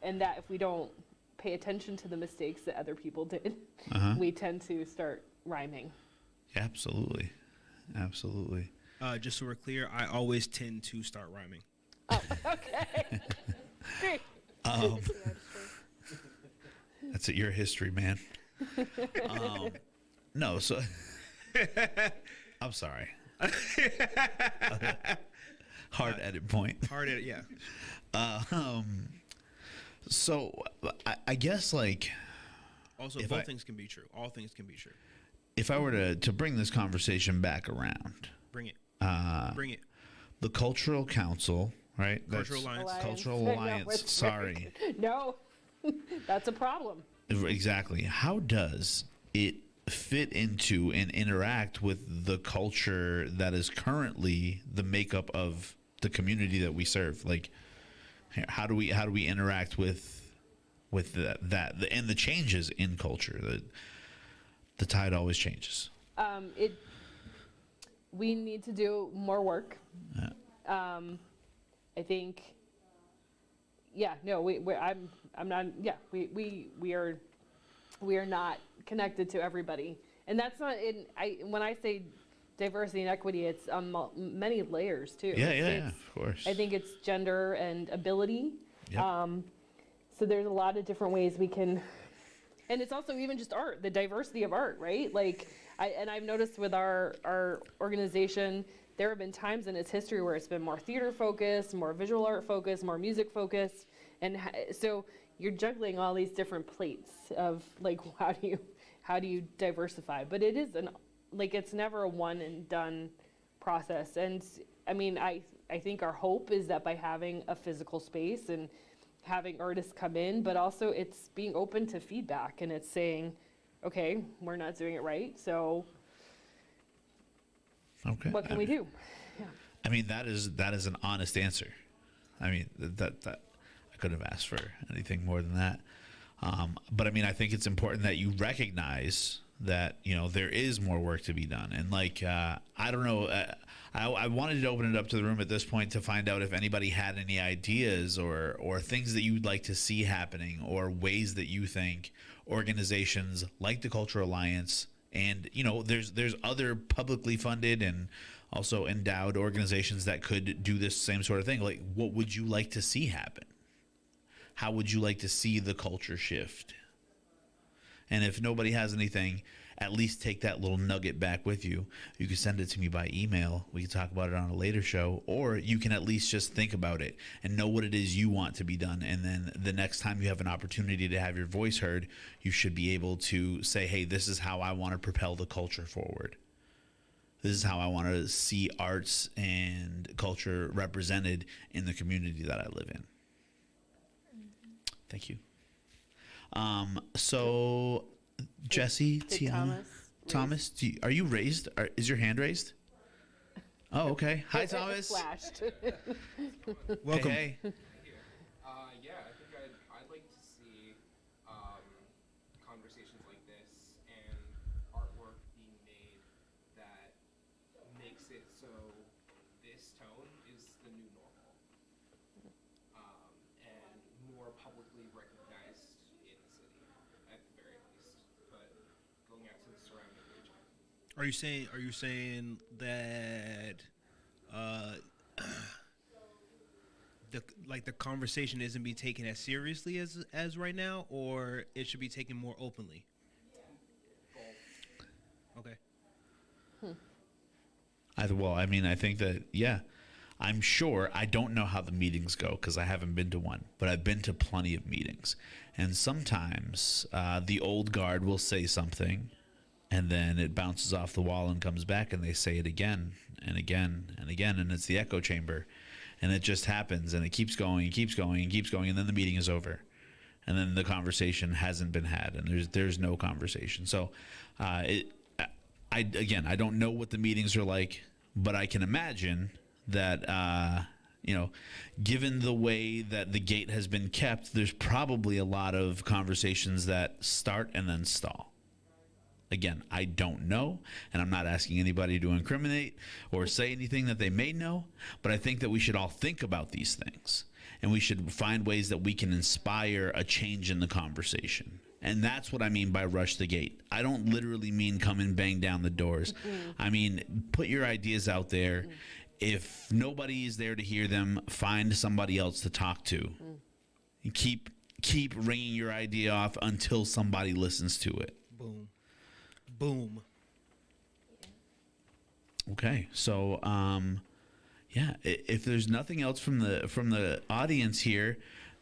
and that if we don't pay attention to the mistakes that other people did, we tend to start rhyming. Yeah, absolutely. Just so we're clear, I always tend to start rhyming. Oh, okay. Great. That's it. You're a history man. No, so I'm sorry. Hard edit point. Hard edit, yeah. So I guess like. Also, both things can be true. All things can be true. If I were to bring this conversation back around. Bring it. The Cultural Council, right? Cultural Alliance. Cultural Alliance. Sorry. No, that's a problem. Exactly. How does it fit into and interact with the culture that is currently the makeup of the community that we serve? Like, how do we interact with that and the changes in culture? The tide always changes. We need to do more work. I think. Yeah. No. I'm not. Yeah. We are not connected to everybody, and that's not in. When I say diversity and equity, it's on many layers too. Yeah. Of course. I think it's gender and ability. Yep. So there's a lot of different ways we can, and it's also even just art, the diversity of art, right? Like, I've noticed with our organization, there have been times in its history where it's been more theater focused, more visual art focused, more music focused, and so you're juggling all these different plates of like, how do you diversify? But it is it's never a one and done process. And I mean, I think our hope is that by having a physical space and having artists come in, but also it's being open to feedback, and it's saying, okay, we're not doing it right, so Okay. what can we do? Yeah. I mean, that is an honest answer. I mean, that I couldn't have asked for anything more than that. But I mean, I think it's important that you recognize that, you know, there is more work to be done. And like, I don't know, I wanted to open it up to the room at this point to find out if anybody had any ideas or things that you'd like to see happening, or ways that you think organizations like the Cultural Alliance, and, you know, there's other publicly funded and also endowed organizations that could do this same sort of thing. Like, what would you like to see happen? How would you like to see the culture shift? And if nobody has anything, at least take that little nugget back with you. You can send it to me by email. We can talk about it on a later show, or you can at least just think about it and know what it is you want to be done. And then the next time you have an opportunity to have your voice heard, you should be able to say, hey, this is how I want to propel the culture forward. This is how I want to see arts and culture represented in the community that I live in. Thank you. So, Jessie, Did Tiana, Thomas, are you raised? Is your hand raised? Oh, okay. Hi, It Thomas. flashed. Welcome. Hey. Yeah, I think I'd like to see conversations like this and artwork being made that makes it so this tone is the new normal, and more publicly recognized in the city, at the very least, but going out to the surrounding region. Are you saying that the conversation isn't being taken as seriously as right now, or it should be taken more openly? Okay. Well, I mean, I think that, yeah, I'm sure. I don't know how the meetings go because I haven't been to one, but I've been to plenty of meetings. And sometimes the old guard will say something, and then it bounces off the wall and comes back, and they say it again and again and again, and it's the echo chamber. And it just happens, and it keeps going and keeps going and keeps going, and then the meeting is over. And then the conversation hasn't been had, and there's no conversation. So I don't know what the meetings are like, but I can imagine that, you know, given the way that the gate has been kept, there's probably a lot of conversations that start and then stall. Again, I don't know, and I'm not asking anybody to incriminate or say anything that they may know, but I think that we should all think about these things, and we should find ways that we can inspire a change in the conversation. And that's what I mean by rush the gate. I don't literally mean come and bang down the doors. Mm-hmm. I mean, put your ideas out there. Mm-hmm. If nobody is there to hear them, find somebody else to talk to. Mm-hmm. Keep ringing your idea off until somebody listens to it. Boom. Boom. Okay, so yeah, if there's nothing else from the audience here,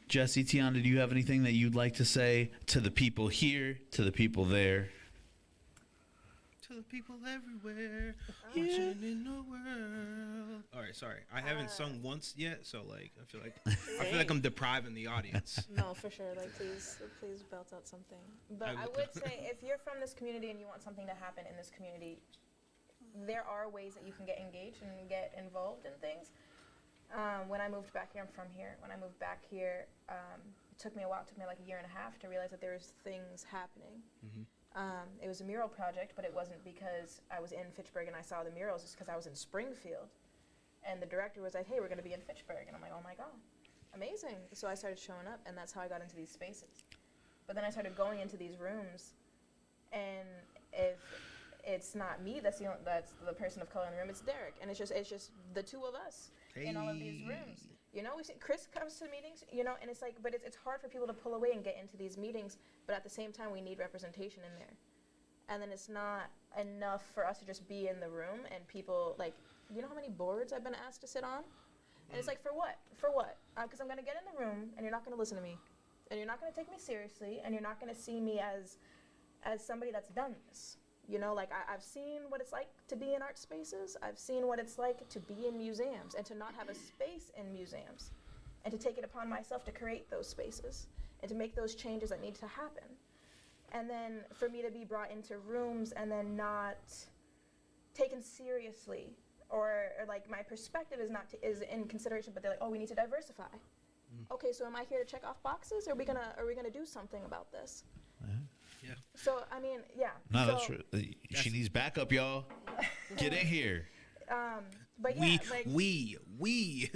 Jessie, Tiana, do you have anything that you'd like to say to the people here, to the people there? To the people everywhere, watching in the world. All right, sorry, I haven't sung once yet, so like I feel like I'm depriving the audience. No, for sure. Like, please belt out something. But I would say, if you're from this community and you want something to happen in this community, there are ways that you can get engaged and get involved in things. When I moved back here, I'm from here. When I moved back here, it took me a while. It took me like a year and a half to realize that there was things happening. Mm-hmm. It was a mural project, but it wasn't because I was in Fitchburg and I saw the murals. It's because I was in Springfield. And the director was like, hey, we're going to be in Fitchburg. And I'm like, oh my God, amazing. So I started showing up, and that's how I got into these spaces. But then I started going into these rooms, and if it's not me that's the person of color in the room, it's Derek. And it's just the two of us in all of these rooms. You know, we see Chris comes to the meetings, you know, and it's like, but it's hard for people to pull away and get into these meetings, but at the same time, we need representation in there. And then it's not enough for us to just be in the room and people, like, you know how many boards I've been asked to sit on? And it's like, for what? For what? Because I'm going to get in the room, and you're not going to listen to me. And you're not going to take me seriously, and you're not going to see me as somebody that's done this. You know, like, I've seen what it's like to be in art spaces. I've seen what it's like to be in museums and to not have a space in museums, and to take it upon myself to create those spaces and to make those changes that need to happen. And then for me to be brought into rooms and then not taken seriously, or like my perspective is in consideration, but they're like, oh, we need to diversify. Okay, so am I here to check off boxes? Or are we gonna do something about this? Yeah. So I mean, yeah. No, so, that's true. She needs backup, y'all. Get in here. But yeah, we need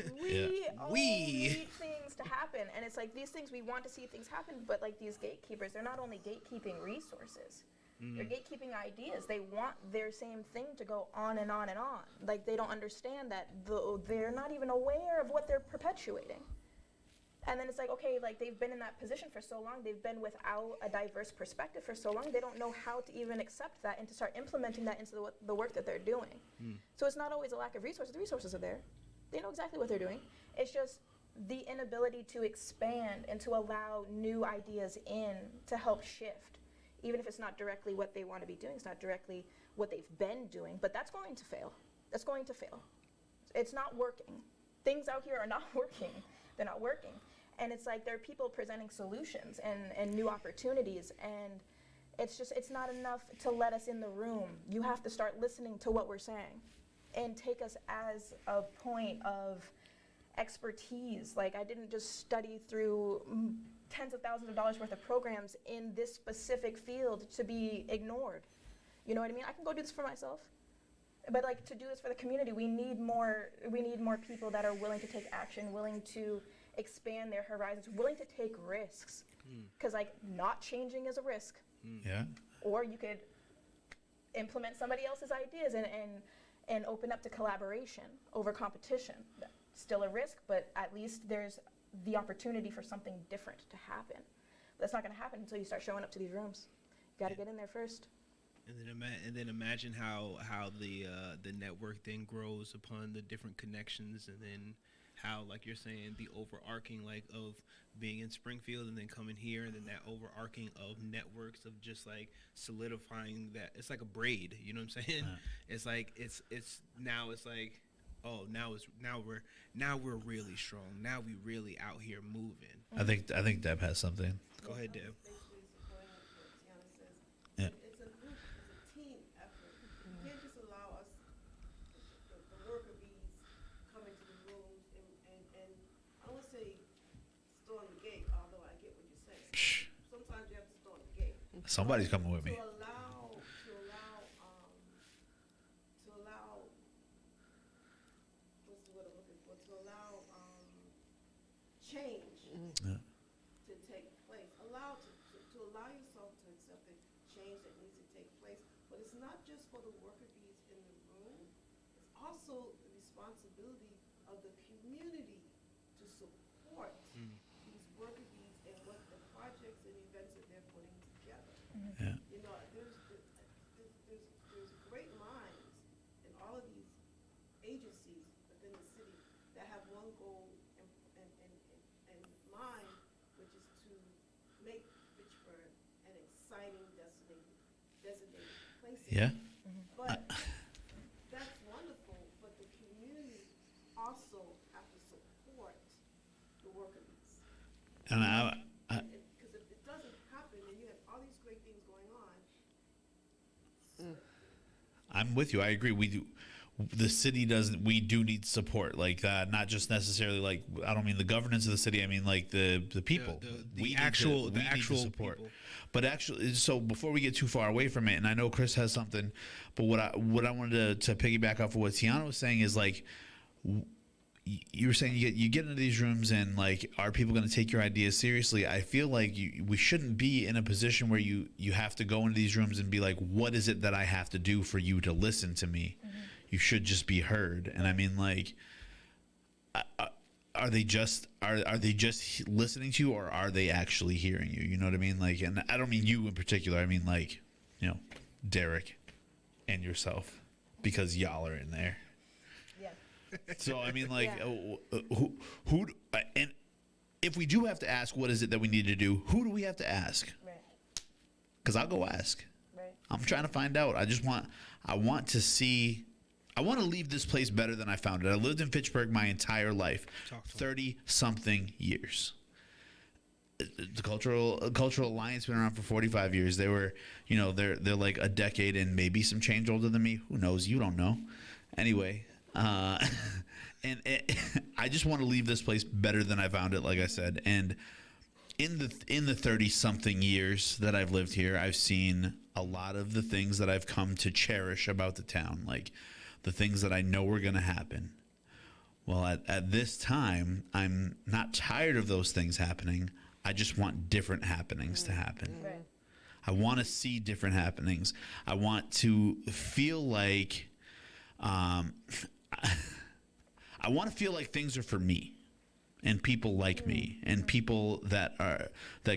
things to happen, and it's like these things, we want to see things happen, but like these gatekeepers, they're not only gatekeeping resources, they're gatekeeping ideas. They want their same thing to go on and on and on. Like they don't understand that they're not even aware of what they're perpetuating. And then it's like, okay, like they've been in that position for so long, they've been without a diverse perspective for so long, they don't know how to even accept that and to start implementing that into the work that they're doing. So it's not always a lack of resources. The resources are there. They know exactly what they're doing. It's just the inability to expand and to allow new ideas in to help shift, even if it's not directly what they want to be doing, it's not directly what they've been doing, but that's going to fail. That's going to fail. It's not working. Things out here are not working. They're not working. And it's like there are people presenting solutions and new opportunities, and it's not enough to let us in the room. You have to start listening to what we're saying and take us as a point of expertise. Like I didn't just study through tens of thousands of dollars worth of programs in this specific field to be ignored. You know what I mean? I can go do this for myself. But like to do this for the community, we need more people that are willing to take action, willing to expand their horizons, willing to take risks. Because like not changing is a risk. Yeah. Or you could implement somebody else's ideas and open up to collaboration over competition. That's still a risk, but at least there's the opportunity for something different to happen. But that's not going to happen until you start showing up to these rooms. You got to get in there first. And then imagine how the network then grows upon the different connections, and then how, like you're saying, the overarching like of being in Springfield and then coming here, and then that overarching of networks of just like solidifying that. It's like a braid, you know what I'm saying? It's like it's now it's like, oh, now we're really strong. Now we really out here moving. I think Deb has something. Go ahead, Deb. Basically supporting what Tiana says. Yeah. It's a group, it's a team effort. You can't just allow us, the worker bees, coming to the rooms and I don't want to say storm the gate, although I get what you're saying. Shh. Sometimes you have to storm the gate. Somebody's coming with me. To allow, what's the word I'm looking for? To allow, change Yeah. to take place. To allow yourself to accept the change that needs to take place. But it's not just for the worker bees in the room. It's also the responsibility of the community to support these worker bees and what the projects and events that they're putting together. Yeah. You know, there's great minds in all of these agencies within the city that have one goal in mind, which is to make Fitchburg an exciting designated place. Yeah. But that's wonderful, but the community also have to support the worker bees. And Because if it doesn't happen, and you have all these great things going on. I'm with you. I agree. We do. The city doesn't. We do need support like that. Not just necessarily like. I don't mean the governance of the city. I mean like the people. The We need actual support. people. But actually, so before we get too far away from it, and I know Chris has something, but what I wanted to piggyback off of what Tiana was saying is like. You were saying you get into these rooms and like, are people going to take your ideas seriously? I feel like we shouldn't be in a position where you have to go into these rooms and be like, what is it that I have to do for you to listen to me? You should just be heard. And I mean, like, are they just listening to you, or are they actually hearing you? You know what I mean? Like, and I don't mean you in particular. I mean like, you know, Derek and yourself, because y'all are in there. So I mean, like, who and if we do have to ask, what is it that we need to do? Who do we have to ask? Right. Because I'll go ask. Right. I'm trying to find out. I want to leave this place better than I found it. I lived in Fitchburg my entire life, 30-something years. the cultural alliance been around for 45 years. They were, they're like a decade and maybe some change older than me. Who knows? You don't know. Anyway, and I just want to leave this place better than I found it, like I said. And in the 30-something years that I've lived here, I've seen a lot of the things that I've come to cherish about the town, like the things that I know were going to happen. Well, at this time, I'm not tired of those things happening. I just want different happenings to happen. Right. I want to see different happenings. I want to feel like, I want to feel like things are for me, and people like me, and people that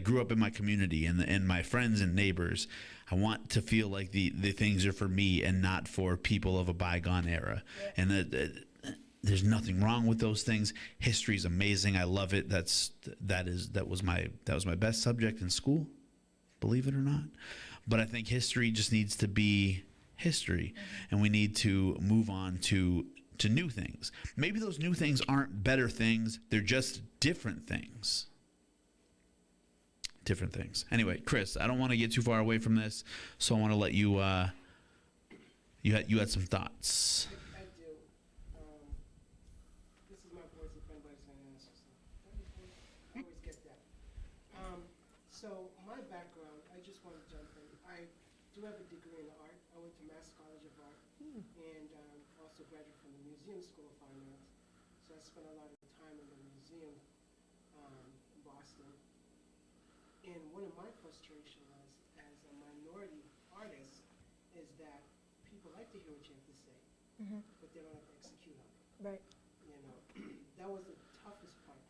grew up in my community, and my friends and neighbors. I want to feel like the things are for me and not for people of a bygone era. Yeah. And there's nothing wrong with those things. History is amazing. I love it. That was my best subject in school, believe it or not. But I think history just needs to be history, and we need to move on to new things. Maybe those new things aren't better things. They're just different things. Different things. Anyway, Chris, I don't want to get too far away from this, so I want to let you. You had some thoughts. I do. This is my voice if anybody's going to ask something. I always get that. So my background, I just want to jump in. I do have a degree in art. I went to Mass College of Art, and also graduated from the Museum School of Fine Arts. So I spent a lot of time in the museum in Boston. And one of my frustrations as a minority artist is that people like to hear what you have to say, but they don't have to execute on it. Right. That was the toughest part.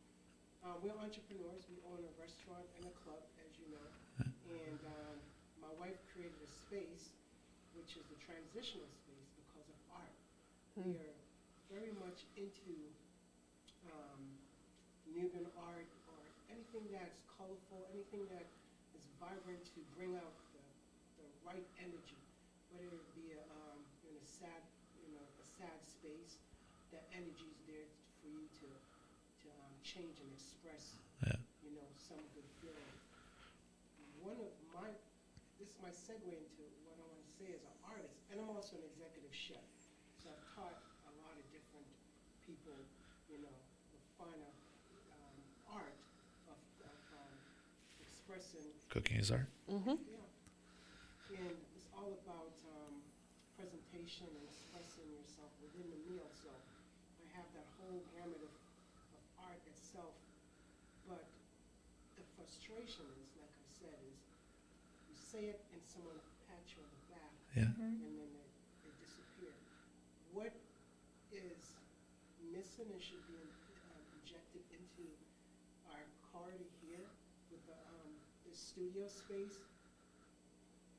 We're entrepreneurs. We own a restaurant and a club, as you know. And my wife created a space, which is the transitional space because of art. We are very much into Nubian art or anything that's colorful, anything that is vibrant to bring out the right energy, whether it be in a sad, a sad space, that energy is there for you to change and express, some good feeling. This is my segue into what I want to say as an artist, and I'm also an executive chef. So I've taught a lot of different people, the finer art of expressing. Cooking is art. Yeah. And it's all about presentation and expressing yourself within the meal. So I have that whole gamut of art itself. But the frustration is, like I said, is you say it and someone pats you on the back, Yeah. and then they disappear. What is missing and should be injected into our corridor here with the studio space,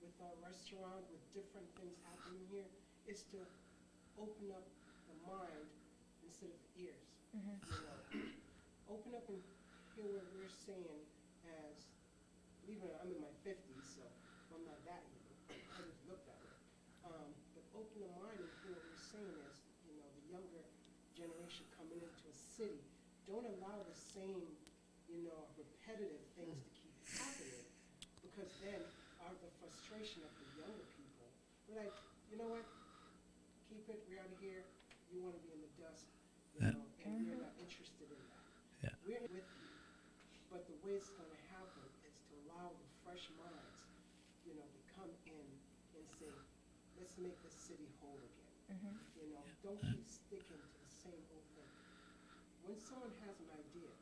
with our restaurant, with different things happening here, is to open up the mind instead of the ears. Open up and hear what we're saying as, believe it or not, I'm in my 50s, so I'm not that young. I just look that way. But open the mind and hear what we're saying as, the younger generation coming into a city. Don't allow the same, repetitive things to keep happening, because then the frustration of the younger people, we're like, you know what, keep it, we're out of here, you want to be in the dust, and we're not interested in that. Yeah. We're with you, but the way it's going to happen is to allow the fresh minds, to come in and say, let's make this city whole again. Don't keep sticking to the same old thing. When someone has an idea,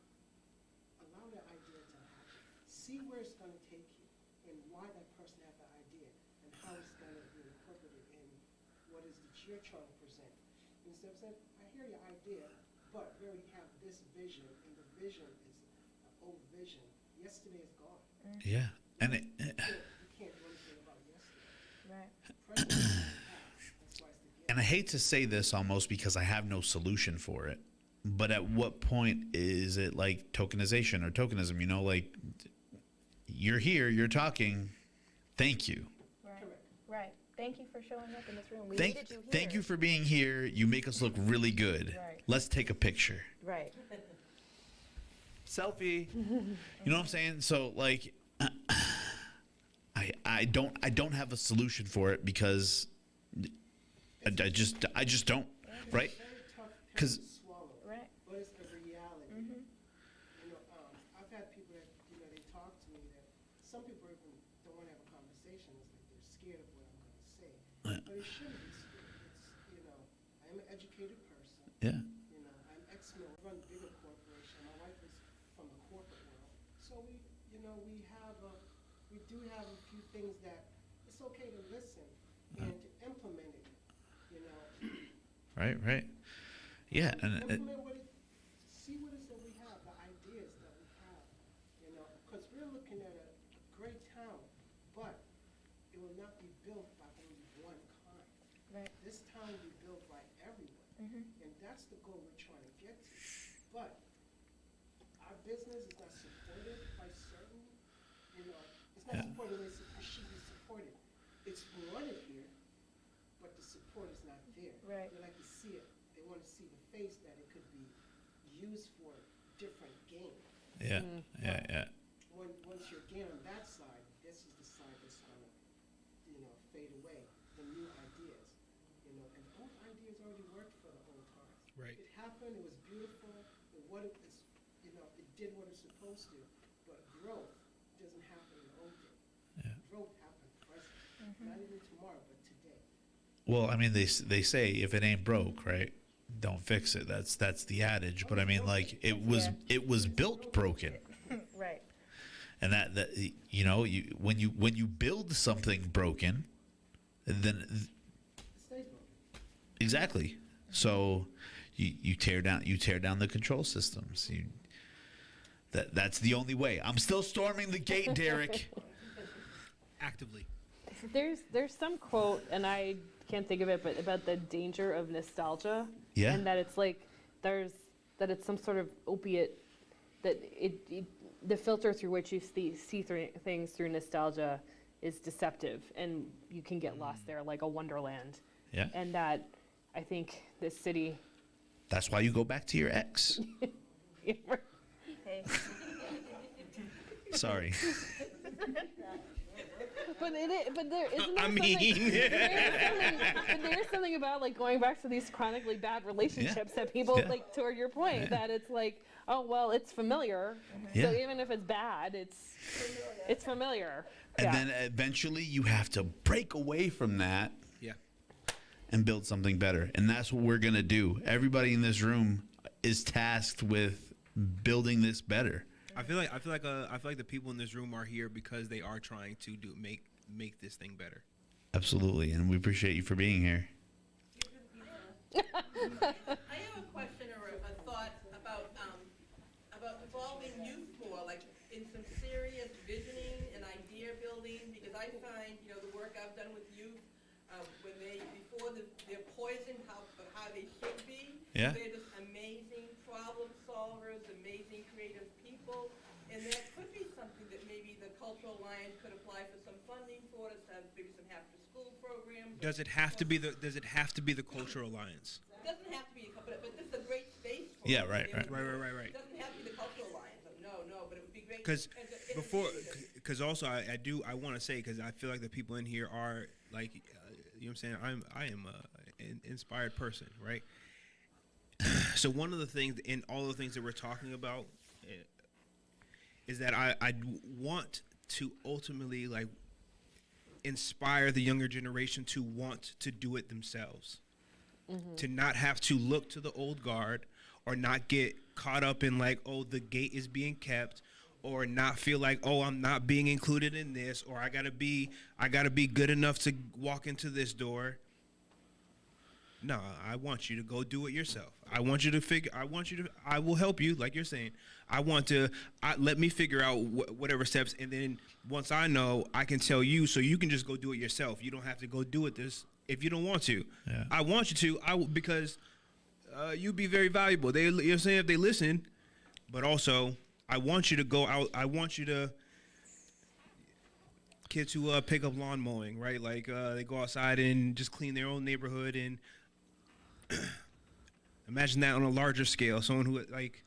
allow that idea to happen. See where it's going to take you and why that person had the idea and how it's going to be incorporated in what is that you're trying to present. Instead of saying, I hear your idea, but we already have this vision, and the vision is an old vision. Yesterday is gone. Yeah. And You can't do anything about yesterday. Right. Present is the past. That's why it's the gift. And I hate to say this almost because I have no solution for it, but at what point is it like tokenization or tokenism? Like you're here, you're talking, thank you. Right. Right. Thank you for showing up in this room. We needed you here. Thank you for being here. You make us look really good. Right. Let's take a picture. Right. selfie. You know what I'm saying? So like, I don't have a solution for it because I just don't, right? Because Swallow. Right. But it's the reality. You know, I've had people that, you know, they talk to me that some people even don't want to have a conversation. It's like they're scared of what I'm going to say. Yeah. But it shouldn't be scared. It's, you know, I'm an educated person. yeah, You know, I'm ex-mill, run a bigger corporation. My wife is from the corporate world. So we, you know, we do have a few things that it's okay to listen and to implement it, you know. right. Yeah, and Implement what it, see what it is that we have, the ideas that we have, you know, because we're looking at a great town, but it will not be built by only one kind. Right. This town will be built by everyone, and that's the goal we're trying to get to. But our business is not supported by certain, you know, it's not supported the way it should be supported. It's wanted here, but the support is not there. Right. They like to see it. They want to see the face that it could be used for different gain. yeah. Once you're gain on that side, this is the side that's gonna, you know, fade away. The new ideas, you know, and old ideas already worked for the old times. Right. It happened. It was beautiful. And what it is, you know, it did what it's supposed to. But growth doesn't happen in the old days. Yeah. Growth happens present, not even tomorrow, but today. Well, I mean, they say if it ain't broke, right, don't fix it. That's the adage. But I mean, like it was built broken, Right. and that you know, when you build something broken, then It stays broken. exactly. So you tear down the control systems. That's the only way. I'm still storming the gate, Derek. Actively. There's some quote, and I can't think of it, but about the danger of nostalgia. Yeah. And that it's like that it's some sort of opiate, that the filter through which you see things through nostalgia is deceptive, and you can get lost there like a wonderland. Yeah. And that I think this city. That's why you go back to your ex. Hey. Sorry. But there isn't. I mean, There's something about like going back to these chronically bad relationships that people Yeah. like, toward your point, that it's like, oh well, it's familiar. Yeah. So even if it's bad, it's familiar. And Yeah. then eventually you have to break away from that yeah. and build something better. And that's what we're going to do. Everybody in this room is tasked with building this better. I feel like the people in this room are here because they are trying to make this thing better. Absolutely. And we appreciate you for being here. I have a question or a thought about involving youth more, like in some serious visioning and idea building, because I find, you know, the work I've done with youth, when they're poisoned how they should be. Yeah. They're just amazing problem solvers, amazing creative people, and that could be something that maybe the Cultural Alliance could apply for some funding for, to have maybe some after-school programs. Does it have to be the Cultural Alliance? It doesn't have to be, but this is a great space for Yeah, it. right. It doesn't have to be the Cultural Alliance. No, but it would be great. Because also I want to say, because I feel like the people in here are like, you know what I'm saying, I am an inspired person, right? So one of the things in all the things that we're talking about is that I want to ultimately like inspire the younger generation to want to do it themselves, to not have to look to the old guard, or not get caught up in like, oh, the gate is being kept, or not feel like, oh, I'm not being included in this, or I gotta be good enough to walk into this door. No, I want you to go do it yourself. I will help you, like you're saying. Let me figure out whatever steps, and then once I know, I can tell you, so you can just go do it yourself. You don't have to go do it if you don't want to. Yeah. I want you to, because you'd be very valuable. You know what I'm saying, if they listen, but also I want you to go out. I want you to kids who pick up lawn mowing, right? Like they go outside and just clean their own neighborhood, and imagine that on a larger scale. Someone who like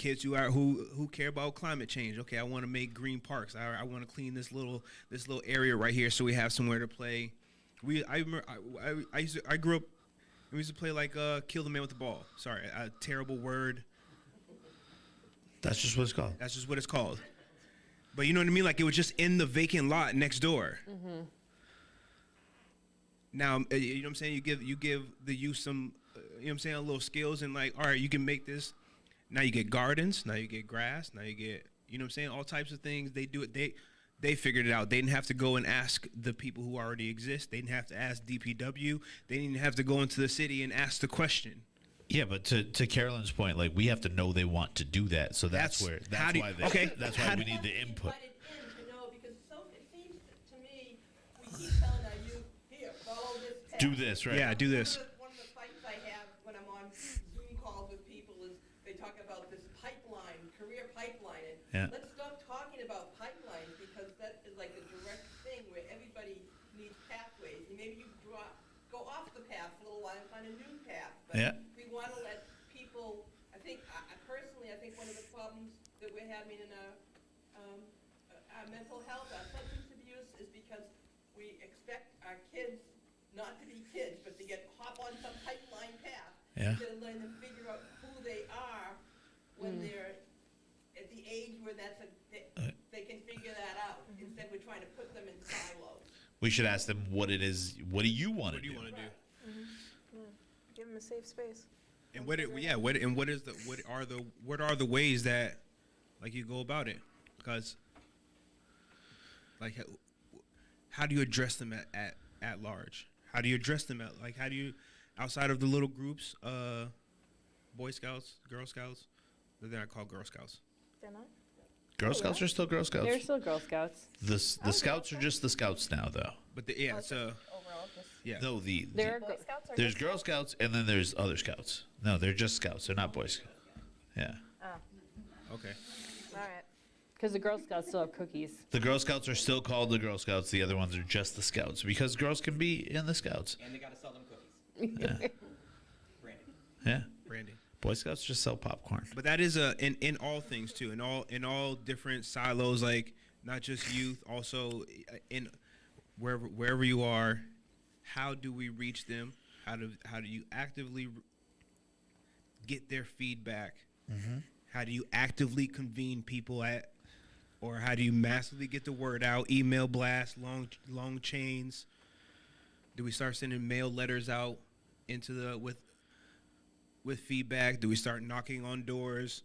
kids who care about climate change. Okay, I want to make green parks. I want to clean this little area right here so we have somewhere to play. I grew up. We used to play like kill the man with the ball. Sorry, a terrible word. That's just what it's called. That's just what it's called. But you know what I mean? Like it was just in the vacant lot next door. Mm-hmm. Now, you know what I'm saying? You give the youth some, you know what I'm saying, a little skills and like, all right, you can make this. Now you get gardens. Now you get grass. Now you get, you know what I'm saying, all types of things. They do it. They figured it out. They didn't have to go and ask the people who already exist. They didn't have to ask DPW. They didn't have to go into the city and ask the question. Yeah, but to Carolyn's point, like we have to know they want to do that, so that's why we need the input. It seems to me we keep telling our youth, here, follow this path. Do this, right? Yeah, do this. One of the fights I have when I'm on Zoom calls with people is they talk about this pipeline, career pipeline, and let's stop talking about pipelines because that is like a direct thing where everybody needs pathways. And maybe you go off the path for a little while and find a new path. But we want to let people. I think one of the problems that we're having in our mental health, our substance abuse, is because we expect our kids not to be kids, but to hop on some pipeline path instead of letting them figure out who they are when they're at the age where they can figure that out. Instead, we're trying to put them in silos. We should ask them what it is. What do you want to do? What do you want to do? Give them a safe space. And what are the ways that like you go about it? Because like how do you address them at large? How do you address them how do you outside of the little groups, Boy Scouts, Girl Scouts? They're not called Girl Scouts. They're not? Girl Scouts are still Girl Scouts. They're still Girl Scouts. The Scouts are just the Scouts now, though. But Overall, just No, They're Boy Scouts are there's Girl Scouts and then there's other Scouts. No, they're just Scouts. They're not Boy Scouts. Yeah. Okay. All right. because the Girl Scouts still have cookies. The Girl Scouts are still called the Girl Scouts. The other ones are just the Scouts because girls can be in the Scouts. And they gotta sell them cookies. Yeah. Branding. Yeah. Branding. Boy Scouts just sell popcorn. But that is in all things too, in all different silos, like not just youth, also in wherever you are. How do we reach them? How do you actively get their feedback? Mm-hmm. How do you actively convene people or how do you massively get the word out? Email blasts, long chains. Do we start sending mail letters out into the with feedback? Do we start knocking on doors?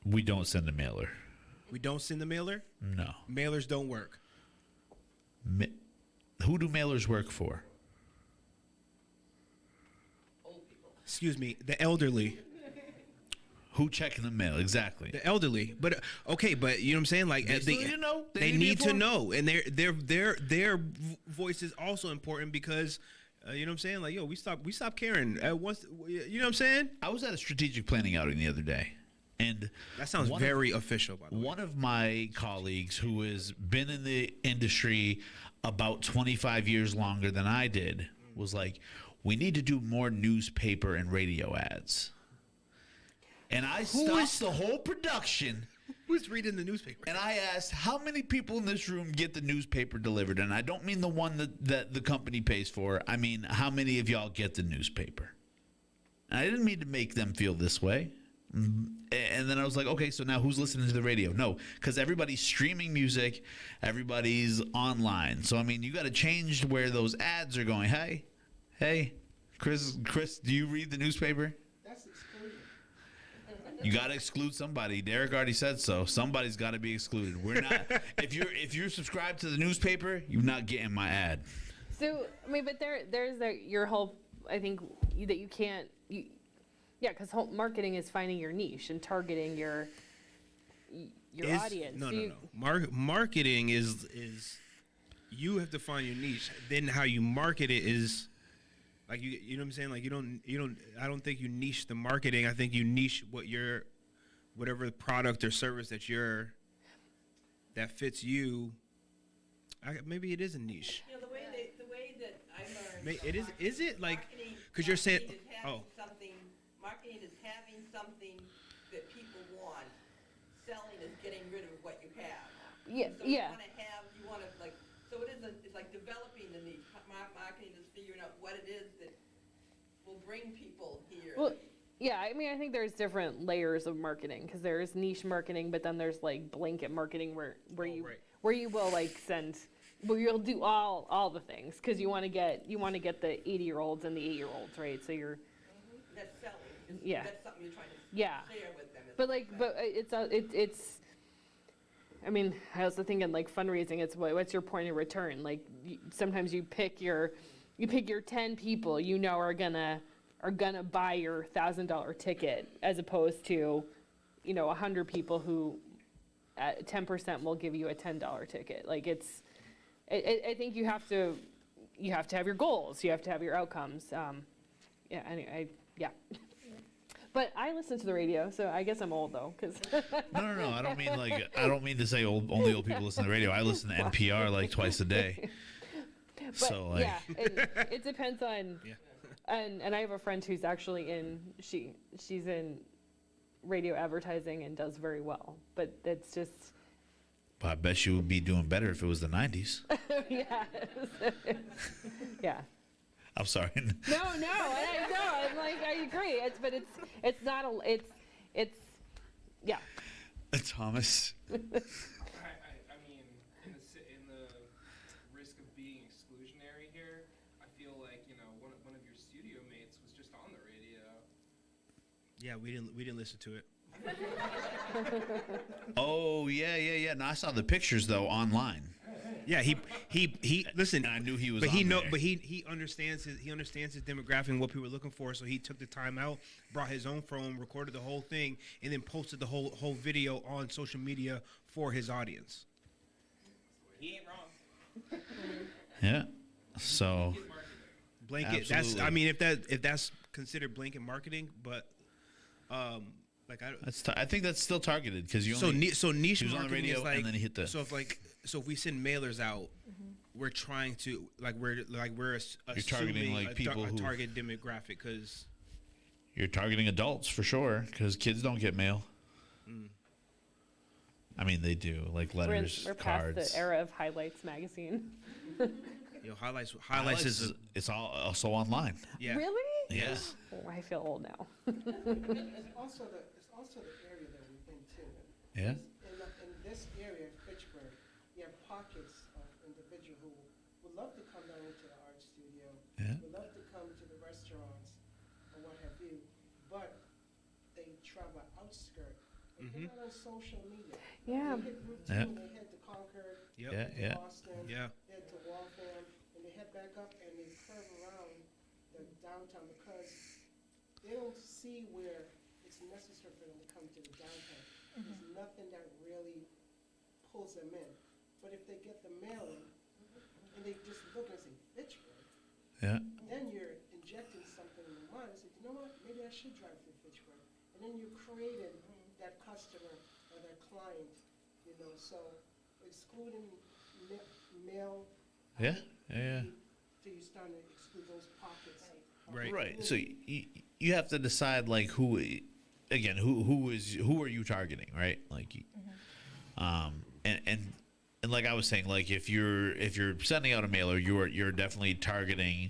We don't send a mailer. We don't send the mailer? No. Mailers don't work. Who do mailers work for? Old people. Excuse me, the elderly. Who checking the mail? Exactly. The elderly. But okay, but you know what I'm saying? Like they need to know, and their voice is also important because you know what I'm saying? Like, yo, we stop caring. Once, you know what I'm saying? I was at a strategic planning outing the other day, and that sounds very official. By the way, one of my colleagues who has been in the industry about 25 years longer than I did was like, "We need to do more newspaper and radio ads." And I stopped the whole production. Who's reading the newspaper? And I asked, how many people in this room get the newspaper delivered? And I don't mean the one that the company pays for. I mean, how many of y'all get the newspaper? And I didn't mean to make them feel this way. And then I was like, okay, so now who's listening to the radio? No, because everybody's streaming music. Everybody's online. So, I mean, you got to change where those ads are going. Hey, Chris, do you read the newspaper? That's exclusion. You got to exclude somebody. Derek already said so. Somebody's got to be excluded. We're not. If you're subscribed to the newspaper, you're not getting my ad. So I mean, but there's your whole. I think that you can't. Yeah, because marketing is finding your niche and targeting your audience. No. Marketing is you have to find your niche. Then how you market it is. Like you know what I'm saying? Like you don't. I don't think you niche the marketing. I think you niche whatever product or service that fits you. Maybe it is a niche. You know, the way that I learned. It is. Is it like? Because you're saying. Marketing is having something that people want. Selling is getting rid of what you have. Yeah, So yeah. you want to like, so it is, it's like developing the niche. Marketing is figuring out what it is that will bring people here. Well, yeah, I mean, I think there's different layers of marketing because there's niche marketing, but then there's like blanket marketing where you will like where you'll do all the things because you want to get the 80-year-olds and the 8-year-olds, right? So you're That's selling. Yeah. That's something you're trying to Yeah. share with them. but it's. I mean, I was thinking like fundraising. It's what's your point of return? Like sometimes you pick your 10 people you know are gonna buy your $1,000 ticket as opposed to 100 people who at 10% will give you a $10 ticket. Like I think you have to have your goals. You have to have your outcomes. Yeah. But I listen to the radio, so I guess I'm old though, because. No. I don't mean to say only old people listen to the radio. I listen to NPR like twice a day. But So like, yeah, it depends on. Yeah. And I have a friend who's actually she's in radio advertising and does very well, but it's just. I bet she would be doing better if it was the 90s. Yeah. Yeah. I'm sorry. No, I'm like, I agree. It's not it's yeah. Thomas. I mean, in the risk of being exclusionary here, I feel like one of your studio mates was just on the radio. Yeah, we didn't listen to it. Oh yeah. No, I saw the pictures though online. Yeah, he listen. I knew he was. But on he there. he understands his demographic and what people are looking for. So he took the time out, brought his own phone, recorded the whole thing, and then posted the whole video on social media for his audience. He ain't wrong. Yeah. So. Blanket. Absolutely. That's. I mean, if that's considered blanket marketing, but I think that's still targeted because you. So niche he was marketing on the radio is like, and then he hit the. So if we send mailers out, we're trying to we're You're targeting like people a who target demographic because you're targeting adults for sure because kids don't get mail. I mean, they do like letters, We're past cards. the era of Highlights magazine. highlights is it's all also online. Yeah. Really? Yes. Oh, I feel old now. It's also the area that we've been to. Yeah. In this area, Fitchburg, you have pockets of individuals who would love to come down into the art studio, Yeah. would love to come to the restaurants, or what have you, but they travel outskirt. If they're not on social media, Yeah. they hit Route 2 Yeah. and they head to Concord, Yep. Yeah, to yeah. Boston, Yeah. head to Waltham, and they head back up and they curve around the downtown because they don't see where it's necessary for them to come to the downtown. There's nothing that really pulls them in. But if they get the mailing and they just look and say, Fitchburg, Yeah. then you're injecting something in their mind and say, you know what, maybe I should drive through Fitchburg. And then you're creating that customer or that client, so excluding mail. Yeah. Yeah. So you're starting to exclude those pockets. Right. So you have to decide like who are you targeting, right? Like, and like I was saying, like if you're sending out a mailer, you're definitely targeting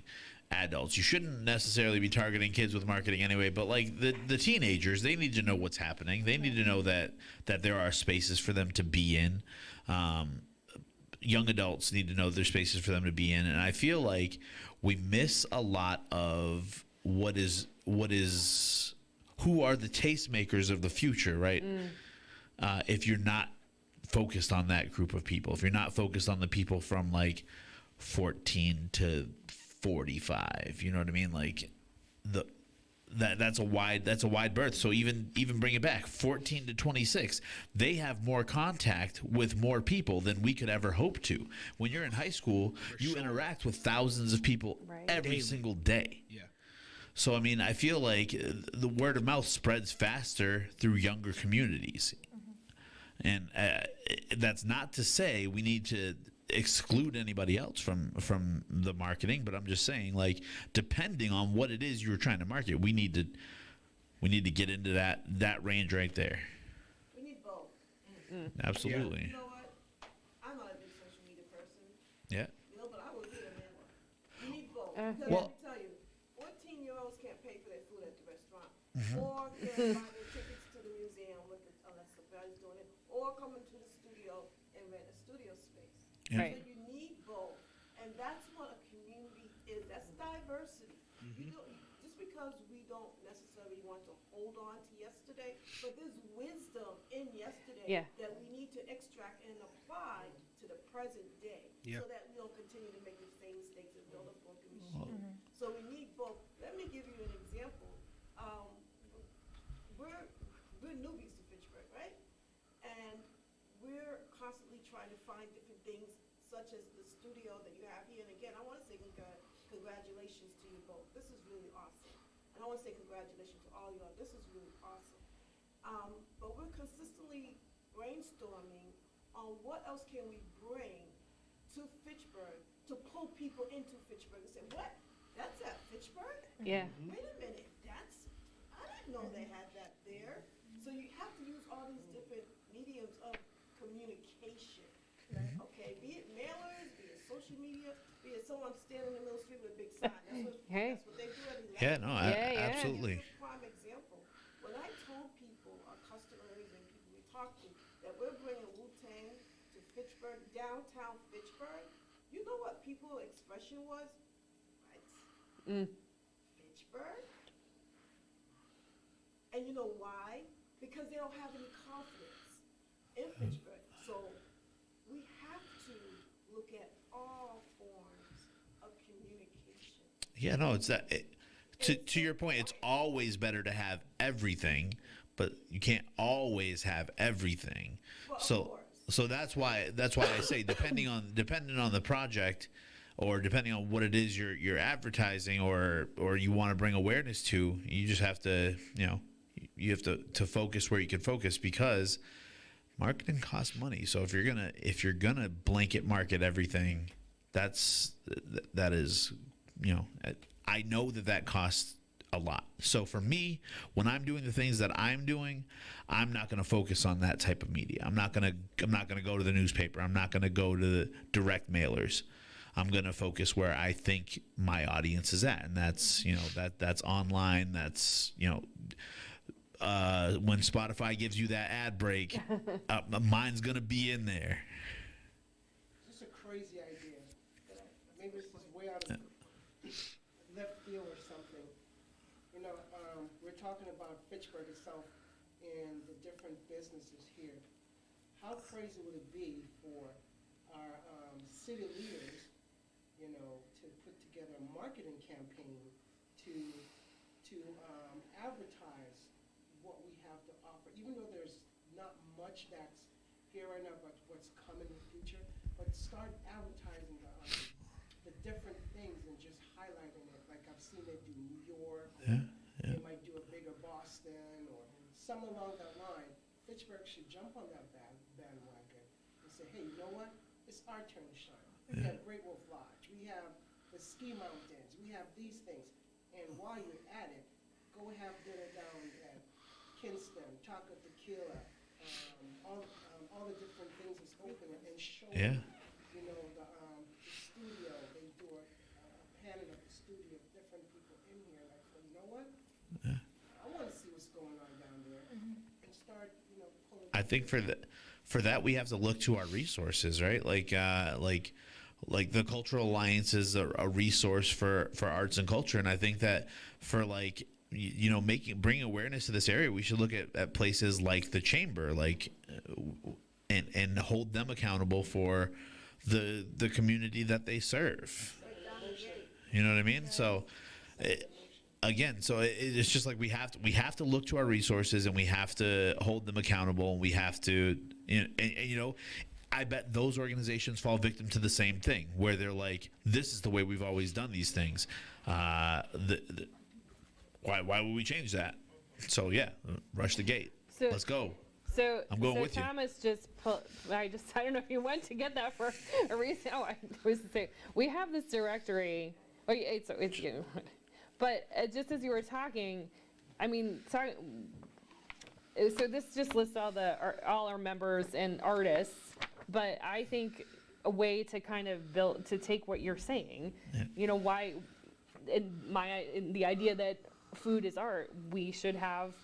adults. You shouldn't necessarily be targeting kids with marketing anyway, but like the teenagers, they need to know what's happening. They need to know that there are spaces for them to be in. Young adults need to know there's spaces for them to be in, and I feel like we miss a lot of who are the tastemakers of the future, right? If you're not focused on that group of people, if you're not focused on the people from like 14 to 45, you know what I mean? Like that's a wide berth. So even bring it back, 14 to 26, they have more contact with more people than we could ever hope to. When you're in high school, you interact with thousands of people every single day. Yeah. So I mean, I feel like the word of mouth spreads faster through younger communities, and that's not to say we need to exclude anybody else from the marketing, but I'm just saying, like, depending on what it is you're trying to market, we need to get into that range right there. Absolutely. You know what? I'm not a big social media person, Yeah. you know, but I will be a mailer. You need both. Because Well- let me tell you, 14-year-olds can't pay for their food at the restaurant, Mm-hmm. or can't buy their tickets to the museum unless somebody's doing it, or come into the studio and rent a studio space. Yeah. Right. So you need both, and that's what a community is. That's diversity. You don't, just because we don't necessarily want to hold on to yesterday, but there's wisdom in yesterday Yeah. that we need to extract and apply to the present day, Yeah. so that we don't continue to make the same mistakes and build a broken machine. So we need both. Let me give you an example. We're newbies to Fitchburg, right? And we're constantly trying to find different things, such as the studio that you have here. And again, I want to say congratulations to you both. This is really awesome. And I want to say congratulations to all y'all. This is really awesome. But we're consistently brainstorming on what else can we bring to Fitchburg to pull people into Fitchburg and say, what? That's at Fitchburg? Yeah. Wait a minute, I didn't know they had that there. So you have to use all these different mediums of communication. Okay, be it mailers, be it social media, be it someone standing in the middle of the street with a big sign. Hey. That's what they do every night. Yeah, no, Yeah. absolutely. Here's a prime example. When I told people, our customers and people we talk to, that we're bringing Wu-Tang to Fitchburg, downtown Fitchburg, you know what people's expression was? What? Fitchburg? And you know why? Because they don't have any confidence in Fitchburg. So we have to look at all forms of communication. Yeah, no, it's that. To your point, it's always better to have everything, but you can't always have everything. Well, of So course. that's why I say depending on the project, or depending on what it is you're advertising or you want to bring awareness to, you just have to you have to focus where you can focus, because marketing costs money. So if you're gonna blanket market everything, that is I know that costs a lot. So for me, when I'm doing the things that I'm doing, I'm not going to focus on that type of media. I'm not going to go to the newspaper. I'm not going to go to the direct mailers. I'm going to focus where I think my audience is at, and that's that's online. That's when Spotify gives you that ad break, mine's going to be in there. Just a crazy idea. Maybe this is way out of left field or something. We're talking about Fitchburg itself and the different businesses here. How crazy would it be for our city leaders, to put together a marketing campaign to advertise what we have to offer, even though there's not much that's here right now, but what's coming in the future, but start advertising the different things and just highlighting it. Like I've seen they do New York, or they might do a bigger Boston, or something along that line. Fitchburg should jump on that bandwagon and say, hey, you know what? It's our turn to shine. We have Great Wolf Lodge. We have the ski mountains. We have these things. And while you're at it, go have dinner down at Kinston, Taco Tequila, all the different things that's open, and show Yeah. the studio. They do a panel of the studio of different people in here. Like, well, you know what? I want to see what's going on down there, and start, pulling. I think for that we have to look to our resources, right? Like the Cultural Alliance is a resource for arts and culture, and I think that for bringing awareness to this area, we should look at places like the Chamber, and hold them accountable for the community that they serve. You know what I mean? So. It's just like we have to look to our resources, and we have to hold them accountable, and we have to, I bet those organizations fall victim to the same thing, where they're like, this is the way we've always done these things. Why would we change that? So yeah, rush the gate. So- Let's go. So I'm going with you. Thomas I don't know if you went to get that for a reason. Oh, I was to say, we have this directory. Oh, yeah, it's good. But just as you were talking, I mean, sorry, So this just lists all our members and artists, but I think a way to kind of build, to take what you're saying, you know, why, in the idea that food is art, we should have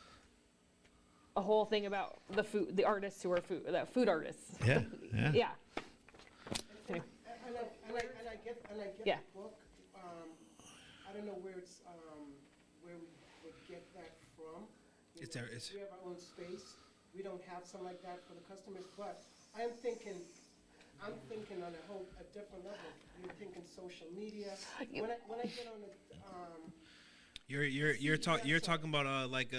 a whole thing about the artists who are food artists. Yeah, yeah. Yeah. And I get Yeah. the book. I don't know where it's where we would get that from. You It's know, there, it's- we have our own space. We don't have something like that for the customers, but I'm thinking on a different level. You're thinking social media. When I get on the You're talking about like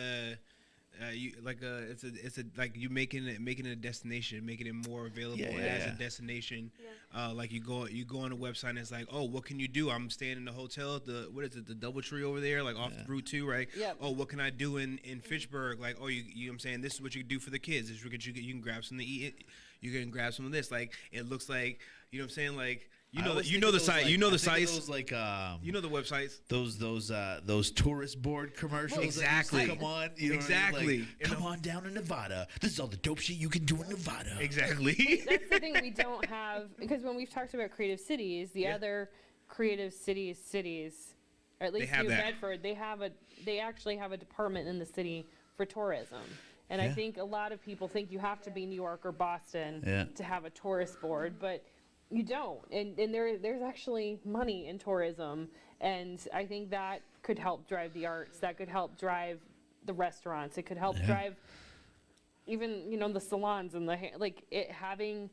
you making it a destination, making it more available as a destination. Like you go on a website and it's like, oh, what can you do? I'm staying in the hotel at the DoubleTree over there, like off Route 2, right? Yep. Oh, what can I do in Fitchburg? Like, oh, you know what I'm saying, this is what you can do for the kids. This is what you can grab something to eat. You can grab some of this. Like, it looks like, you know what I'm saying, like. You know the site. You know the sites. Those like you know the websites. Those tourist board commercials. Exactly. Come on. You know Exactly. What I mean? Like, come on down to Nevada. This is all the dope shit you can do in Nevada. Exactly. That's the thing we don't have, because when we've talked about creative cities, the other creative cities, or at least have New that. Bedford, they actually have a department in the city for tourism. And I think a lot of people think you have to be New York or Boston to have a tourist board, but you don't. And there's actually money in tourism, and I think that could help drive the arts. That could help drive the restaurants. It could help drive even, you know, the salons and having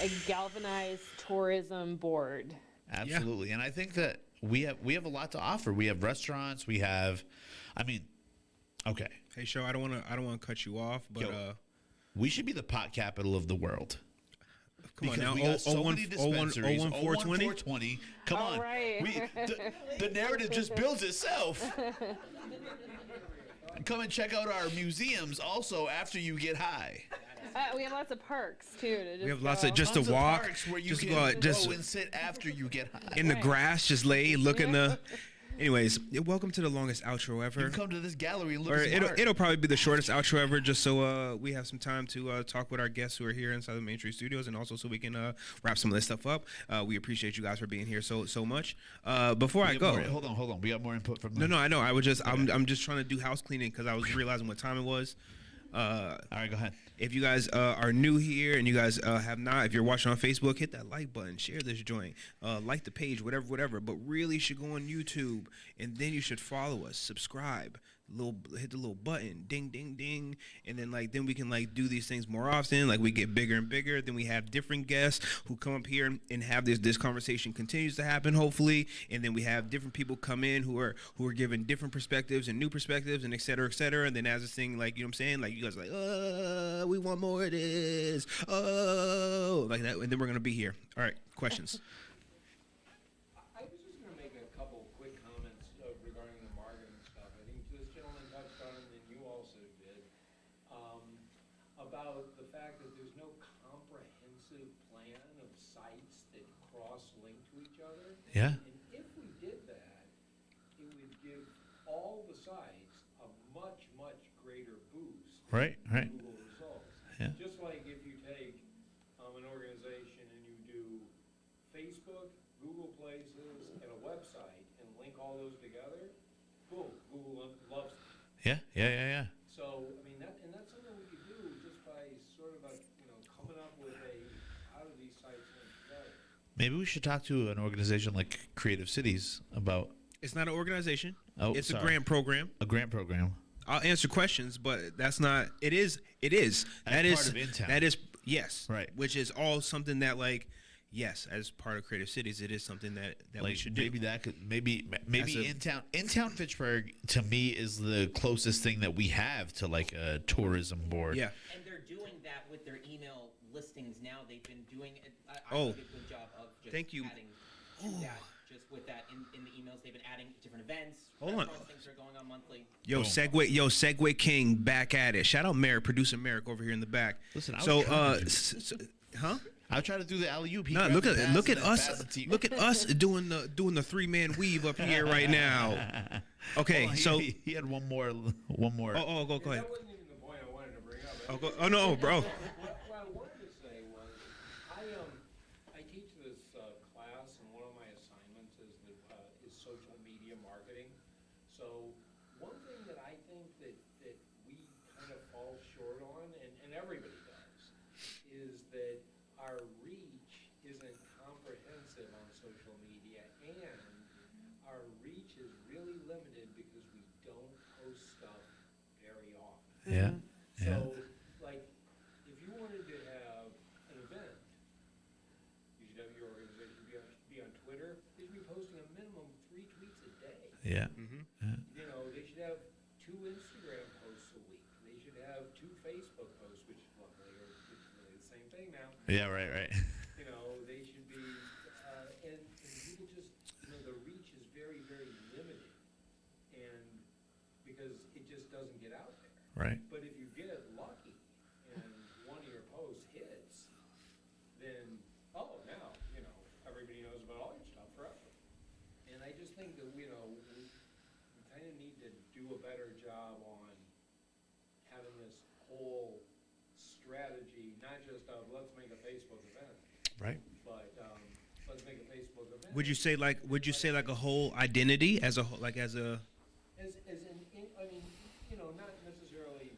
a galvanized tourism board. Absolutely. And I think that we have a lot to offer. We have restaurants. We have, okay. Hey, Sho, I don't want to cut you off, but we should be the pot capital of the world. Come on now, we got so many 01 dispensaries. 420. Come All on. right. The narrative just builds itself. Come and check out our museums also after you get high. We have lots of parks too. We have lots of just to Tons of walk, parks where you just can go out, just go and sit after you get high. in the grass, just lay, look in the. Anyways, welcome to the longest outro You ever. can come to this gallery and look Or at some art. it'll probably be the shortest outro ever, just so we have some time to talk with our guests who are here inside the Main Street Studios, and also so we can wrap some of this stuff up. We appreciate you guys for being here so much. Before I go, Hold on. We got more input from no, I know. I was just I'm just trying to do house cleaning because I was realizing what time it was. All right, go ahead. If you guys are new here and you guys have not, if you're watching on Facebook, hit that like button, share this joint, like the page, whatever. But really, you should go on YouTube and then you should follow us, subscribe, hit the little button, ding, ding, ding, and then then we can do these things more often. Like we get bigger and bigger. Then we have different guests who come up here and have this conversation continues to happen, hopefully. And then we have different people come in who are giving different perspectives and new perspectives and et cetera, et cetera. And then as this thing, you know what I'm saying, you guys are we want more of this, like that. And then we're gonna be here. All right, questions. I was just going to make a couple quick comments regarding the marketing stuff. I think this gentleman touched on it, and you also did, about the fact that there's no comprehensive plan of sites that cross-link to each other. Yeah. And if we did that, it would give all the sites a much, much greater boost Right. in Google results. Yeah. Just like if you take an organization and you do Facebook, Google Places, and a website, and link all those together, boom, Google loves it. Yeah. So, I mean, that's something we could do just by sort of coming up with how do these sites link together. Maybe we should talk to an organization like Creative Cities about. It's not an organization. Oh, it's sorry. a grant program. A grant program. I'll answer questions, but that's not. It is. That As is part of In-Town. That is yes. Right. Which is all something that yes, as part of Creative Cities, it is something that we should maybe do. that could maybe As in town Fitchburg to me is the closest thing that we have to a tourism board. Yeah. And they're doing that with their email listings now. They've been doing it. I Oh. think a good job of just Thank you. adding that. Just with that in the emails, they've been adding different events. Hold on. restaurants, things that are going on monthly. Yo, Segway King back at it. Shout out Merrick, producer Merrick over here in the back. Listen, I was so trying huh? I'll try to do the alley-oop. No, look at us doing the 3-man weave up here right now. Okay, Hold on, so he had one more. oh go ahead. That wasn't even the point I wanted Oh no, bro. What I wanted to say was, I teach this class, and one of my assignments is social media marketing. So one thing that I think that we kind of fall short on, and everybody does, is that our reach isn't comprehensive on social media, and our reach is really limited because we don't post stuff very often. Yeah. So, like, if you wanted to have an event, you should have your organization be on Twitter. They should be posting a minimum 3 tweets a day. Yeah. You know, they should have 2 Instagram posts a week. They should have 2 Facebook posts, which luckily are really the same thing now. Yeah. Right. You know, they should be, and people just, you know, the reach is very, very limited, and because it just doesn't get out there. Right. But if you get lucky and one of your posts hits, then, now, you know, everybody knows about all your stuff forever. And I just think that, you know, we kind of need to do a better job on having this whole strategy, not just of let's make a Facebook event, Right. but let's make a Facebook event. Would you say like a whole identity as a As in, I mean, you know, not necessarily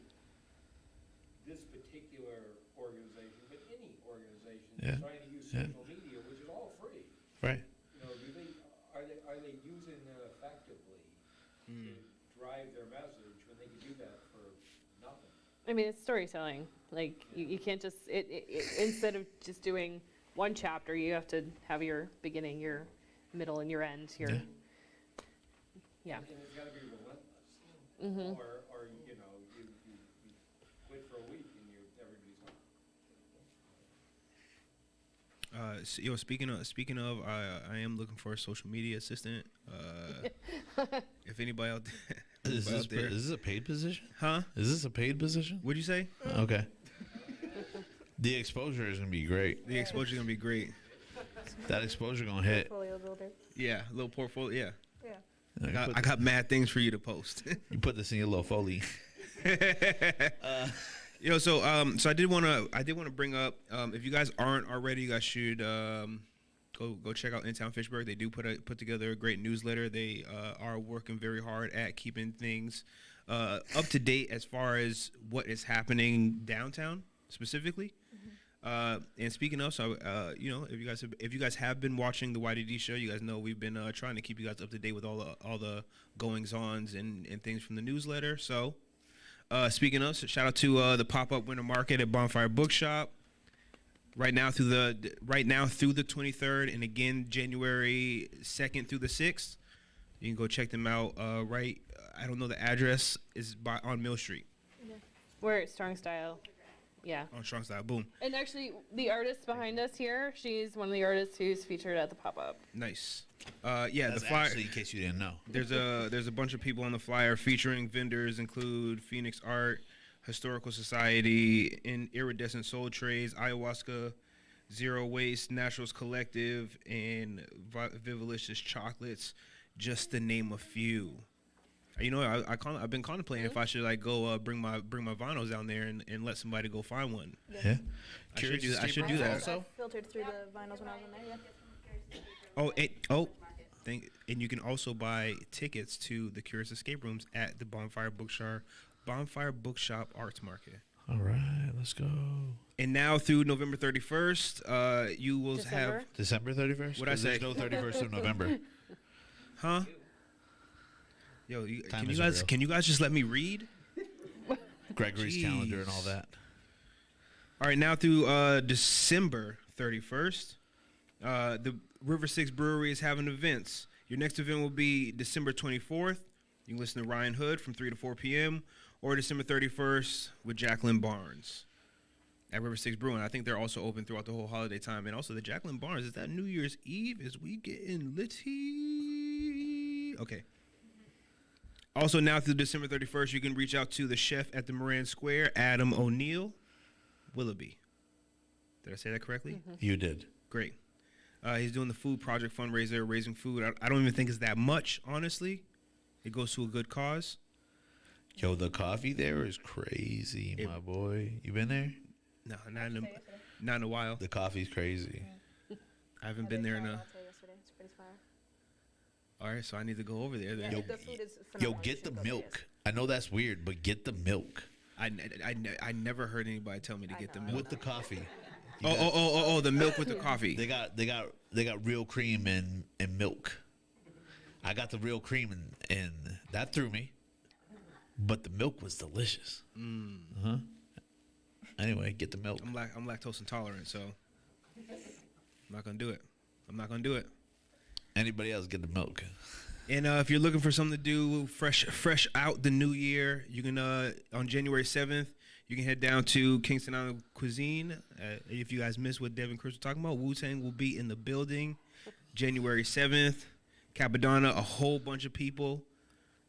this particular organization, but any organization Yeah. trying to use Yeah. social media, which is all free. Right. You know, are they using that effectively to drive their message when they can do that for nothing? I mean, it's storytelling. Like, you can't just, instead of just doing one chapter, you have to have your beginning, your middle, and your end. Yeah. Yeah. And it's gotta be relentless. Mm-hmm. Or, you know, you quit for a week and everybody's gone. Speaking of, I am looking for a social media assistant. If anybody out there, Is this a paid position? huh? Is this a paid position? What'd you say? Okay. The exposure is gonna be great. The exposure's gonna be great. That exposure gonna hit. Portfolio builder. Yeah, a little portfolio. Yeah, Yeah. I got mad things for you to post. You put this in your little foley. So I did want to bring up, if you guys aren't already, you guys should go check out In Town Fitchburg. They do put together a great newsletter. They are working very hard at keeping things up to date as far as what is happening downtown specifically. And speaking of, so if you guys have been watching the YDD show, you guys know we've been trying to keep you guys up to date with all the goings-ons and things from the newsletter. So speaking of, so shout out to the pop-up winter market at Bonfire Bookshop right now through the 23rd, and again January 2nd through the 6th. You can go check them out. I don't know the address, is on Mill Street. We're at Strong Style. Yeah. On Strong Style, boom. And actually, the artist behind us here, she's one of the artists who's featured at the pop-up. Nice. That's the flyer. actually, in case you didn't know. There's a bunch of people on the flyer featuring vendors include Phoenix Art, Historical Society, Iridescent Soul Trays, Ayahuasca, Zero Waste, Naturals Collective, and Vivalicious Chocolates, just to name a few. You know, I've been contemplating if I should go bring my vinyls down there and let somebody go find one. Yeah. I should do that. Also? I filtered through the vinyls when I was in there, yeah. And you can also buy tickets to the Curious Escape Rooms at the Bonfire Bookshop Arts Market. All right, let's go. And now through November 31st, you will have December 31st? What'd I say? There's no 31st of November. Huh? Yo, Time can you guys just let me read? Gregory's Jeez. calendar and all that. All right, now through December 31st, the River 6 Brewery is having events. Your next event will be December 24th. You can listen to Ryan Hood from 3 to 4 p.m. or December 31st with Jacqueline Barnes at River 6 Brewing. I think they're also open throughout the whole holiday time. And also the Jacqueline Barnes, is that New Year's Eve? Is we getting litty? Okay. Also, now through December 31st, you can reach out to the chef at the Moran Square, Adam O'Neill Willoughby. Did I say that correctly? Mm-hmm. You did. Great. He's doing the food project fundraiser, raising food. I don't even think it's that much, honestly. It goes to a good cause. Yo, the coffee there is crazy, my boy. You been there? No, not in a while. The coffee's crazy. I haven't been there in a. Yesterday. It's pretty fire. All right, so I need to go over there then. Yo, The food is Yo, phenomenal. You get should the go there, milk. I know that's weird, but get the milk I never heard anybody tell me to get the milk. with the coffee. Oh, the milk with the coffee. They got real cream and milk. I got the real cream and that threw me. But the milk was delicious. Anyway, get the milk. I'm lactose intolerant, so I'm not gonna do it. Anybody else get the milk? And if you're looking for something to do fresh out the new year, you can on January 7th, you can head down to Kingston Island Cuisine. If you guys missed what Devin and Chris were talking about, Wu-Tang will be in the building January 7th. Capadonna, a whole bunch of people.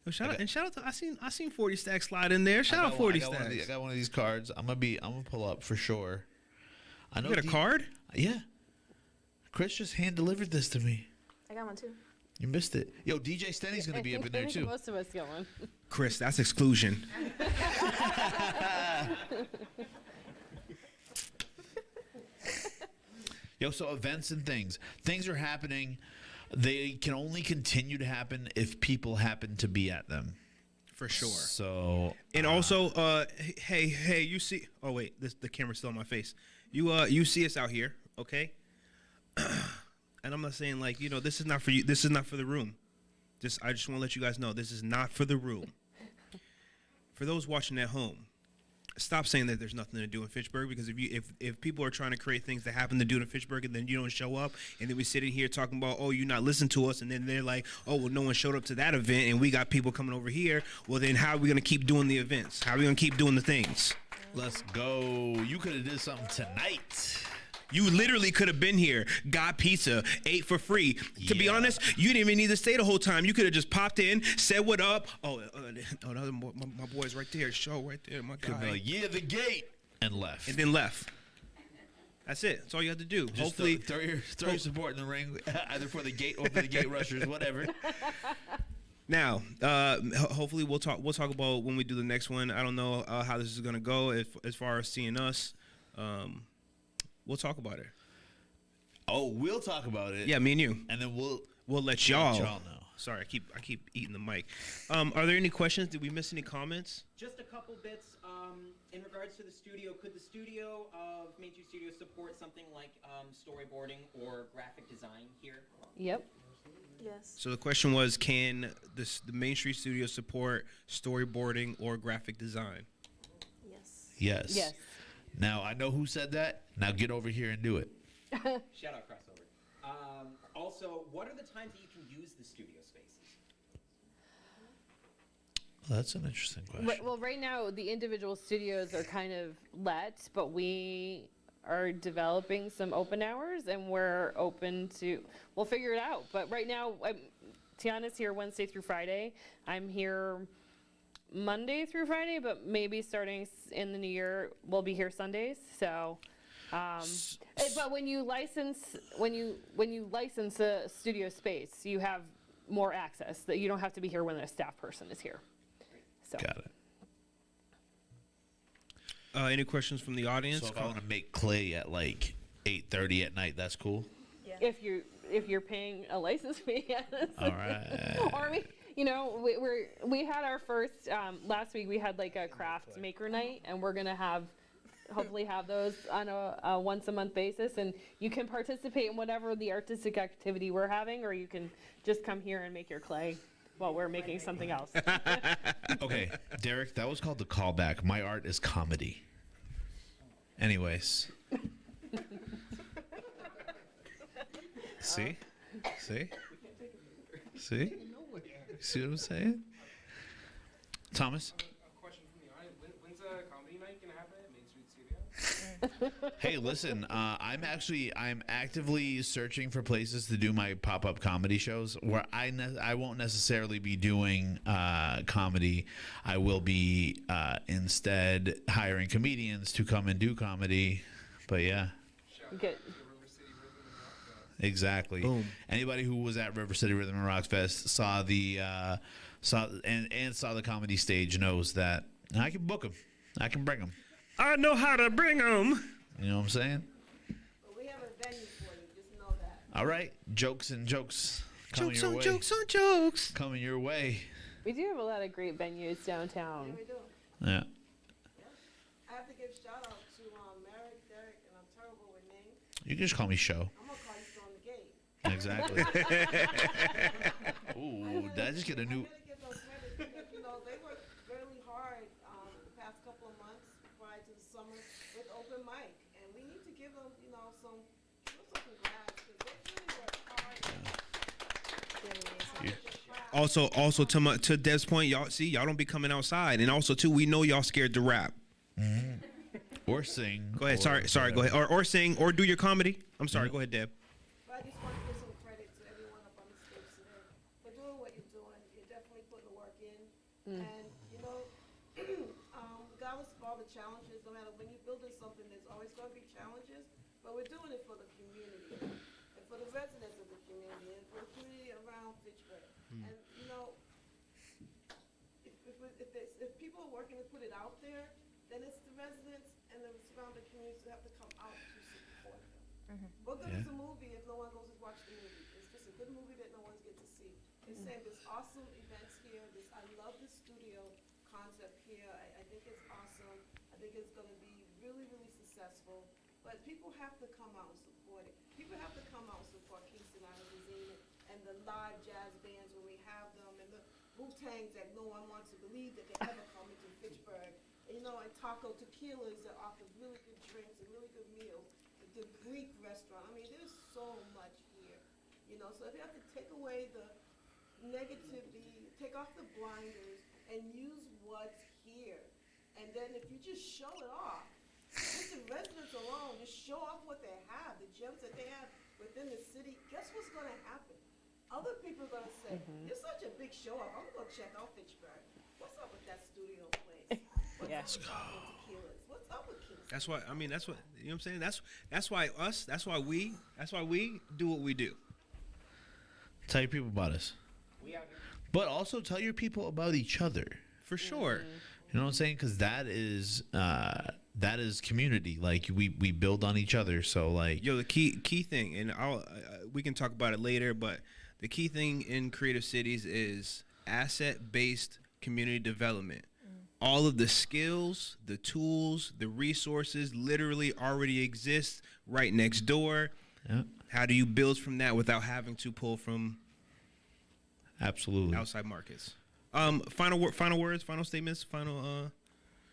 Shout out to I seen 40 Stacks slide in there. Shout out 40 Stacks. I got one of these cards. I'm gonna pull up for sure. I know You got a card? Yeah. Chris just hand delivered this to me. I got one too. You missed it. Yo, DJ Stenny's gonna be up in there too. Most of us get one. Chris, that's exclusion. Yo, so events and things are happening. They can only continue to happen if people happen to be at them. For sure. So And also, hey, you see? Oh wait, the camera's still on my face. You see us out here, okay? And I'm not saying like this is not for you. This is not for the room. I just want to let you guys know this is not for the room. For those watching at home, stop saying that there's nothing to do in Fitchburg, because if people are trying to create things that happen to do in Fitchburg and then you don't show up, and then we sit in here talking about, oh, you're not listening to us, and then they're like, oh, well, no one showed up to that event and we got people coming over here. Well, then how are we gonna keep doing the events? How are we gonna keep doing the things? let's go. You could have did something tonight. You literally could have been here, got pizza, ate for free. To be honest, you didn't even need to stay the whole time. You could have just popped in, said what up. Oh, my boy's right there. Sho right there, my Could be guy. like, yeah, the gate, and left. And then left. That's it. That's all you have to do. Just Hopefully, throw your support in the ring, either for the gate or for the gate rushers, whatever. now, hopefully we'll talk about when we do the next one. I don't know how this is gonna go as far as seeing us. We'll talk about it. Oh, we'll talk about it. Yeah, me and you. And then we'll let y'all know. Sorry, I keep eating the mic. Are there any questions? Did we miss any comments? Just a couple bits in regards to the studio. Could the studio of Main Street Studios support something like storyboarding or graphic design here? Yep. Yes. So the question was, can the Main Street Studio support storyboarding or graphic design? Yes. Yes. Yes. Now, I know who said that. Now get over here and do it. Shout out crossover. Also, what are the times that you can use the studio spaces? Well, that's an interesting question. Well, right now the individual studios are kind of let, but we are developing some open hours, and we're open to. We'll figure it out. But right now, Tiana's here Wednesday through Friday. I'm here Monday through Friday, but maybe starting in the new year, we'll be here Sundays. So, but when you license a studio space, you have more access. That you don't have to be here when a staff person is here. So. Got it. Any questions from the audience? So if I want to make clay at like 8:30 at night, that's cool. Yeah. If you're paying a license fee, yes. All right. Or we had our first last week. We had like a craft maker night, and we're gonna hopefully have those on a once a month basis, and you can participate in whatever the artistic activity we're having, or you can just come here and make your clay while we're making something else. Okay, Derek, that was called the callback. My art is comedy. Anyways. See? See what I'm saying? Thomas? A question from the audience. When's a comedy night gonna happen at Main Street Studio? Hey, listen, I'm actively searching for places to do my pop-up comedy shows where I won't necessarily be doing comedy. I will be instead hiring comedians to come and do comedy. But yeah. Good. Exactly. Boom. Anybody who was at River City Rhythm and Rock Fest saw the saw the comedy stage knows that I can book them. I can bring them. I know how to bring them. You know what I'm saying? But we have a venue for you, just know that. All right, jokes and jokes coming Jokes your on way. jokes on jokes. Coming your way. We do have a lot of great venues downtown. Yeah, we do. Yeah. I have to give shout out to Merrick, Derek, and I'm terrible with names. You can just call me Sho. I'm gonna call you Storm the Gate. Exactly. Ooh, did I just get a new? I gotta give them credit because, you know, they worked really hard the past couple of months prior to the summer with open mic. And we need to give them, you know, some congrats because they really worked hard. Also to Dev's point, y'all don't be coming outside, and also too, we know y'all scared to rap. Or sing. Go ahead. or Sorry. Go ahead. Or sing or do your comedy. I'm sorry. Go ahead, Dev. But I just want to give some credit to everyone up on the stage today for doing what you're doing. You're definitely putting the work in. And, you know, regardless of all the challenges, no matter when you're building something, there's always going to be challenges. But we're doing it for the community and for the residents of the community and for the community around Fitchburg. And, you know, if people are working to put it out there, then it's the residents and the surrounding communities who have to come out to support them. What good is a movie if no one goes to watch the movie? It's just a good movie that no one's get to see. It's saying there's awesome events here. I love the studio concept here. I think it's awesome. I think it's going to be really, really successful. But people have to come out and support it. People have to come out and support Kingston Island and the live jazz bands when we have them and the Wu-Tangs that no one wants to believe that they ever come into Fitchburg. And, you know, and Taco Tequilas that offer really good drinks and really good meals. The Greek restaurant. I mean, there's so much here. You know, so if you have to take away the negativity, take off the blinders, and use what's here. And then if you just show it off, just the residents alone, just show off what they have, the gems that they have within the city, guess what's going to happen? Other people are going to say, you're such a big show off. I'm going to go check out Fitchburg. What's up with that studio place? What's up with Taco Tequilas? What's up with Kingston? That's why. I mean, that's what you know. What I'm saying that's why us. That's why we do what we do. Tell your people about us. But also tell your people about each other. For sure. You know what I'm saying? Because that is community. Like we build on each other. So like, Yo, the key thing, and we can talk about it later, but the key thing in creative cities is asset-based community development. All of the skills, the tools, the resources literally already exist right next door. yeah, How do you build from that without having to pull from absolutely. outside markets? Final words, final statements, final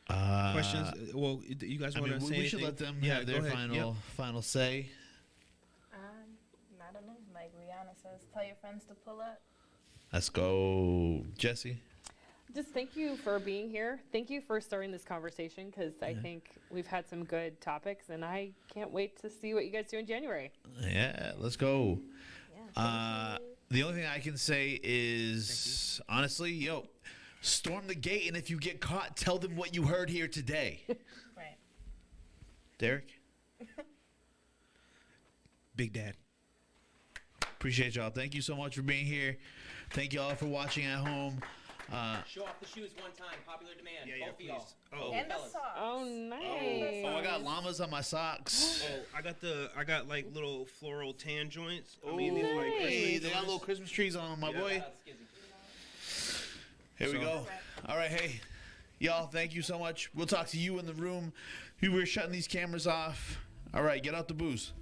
questions. Well, you guys I want mean, to say we anything? should let them Yeah, have their go ahead. final say. I don't know. Like Rihanna says, tell your friends to pull up. Let's go, Jessie. Just thank you for being here. Thank you for starting this conversation because I think we've had some good topics and I can't wait to see what you guys do in January. Yeah, let's go. Yeah. The only thing I can say is, honestly, storm the gate, and if you get caught, tell them what you heard here today. Right. Derek, Big Dad. appreciate y'all. Thank you so much for being here. Thank y'all for watching at home. Show off the shoes one time. Popular demand. Yeah, Both of y'all. please. Oh. And the fellas. socks. Oh, nice. Oh, I got llamas on my socks. Oh, I got like little floral tan joints. I mean, these are like Hey, Christmas they got joints. little Christmas trees on them, my boy. Shout out Skizzy. Here we So- go. All right, hey, y'all, thank you so much. We'll talk to you in the room. We're shutting these cameras off. All right, get out the booze.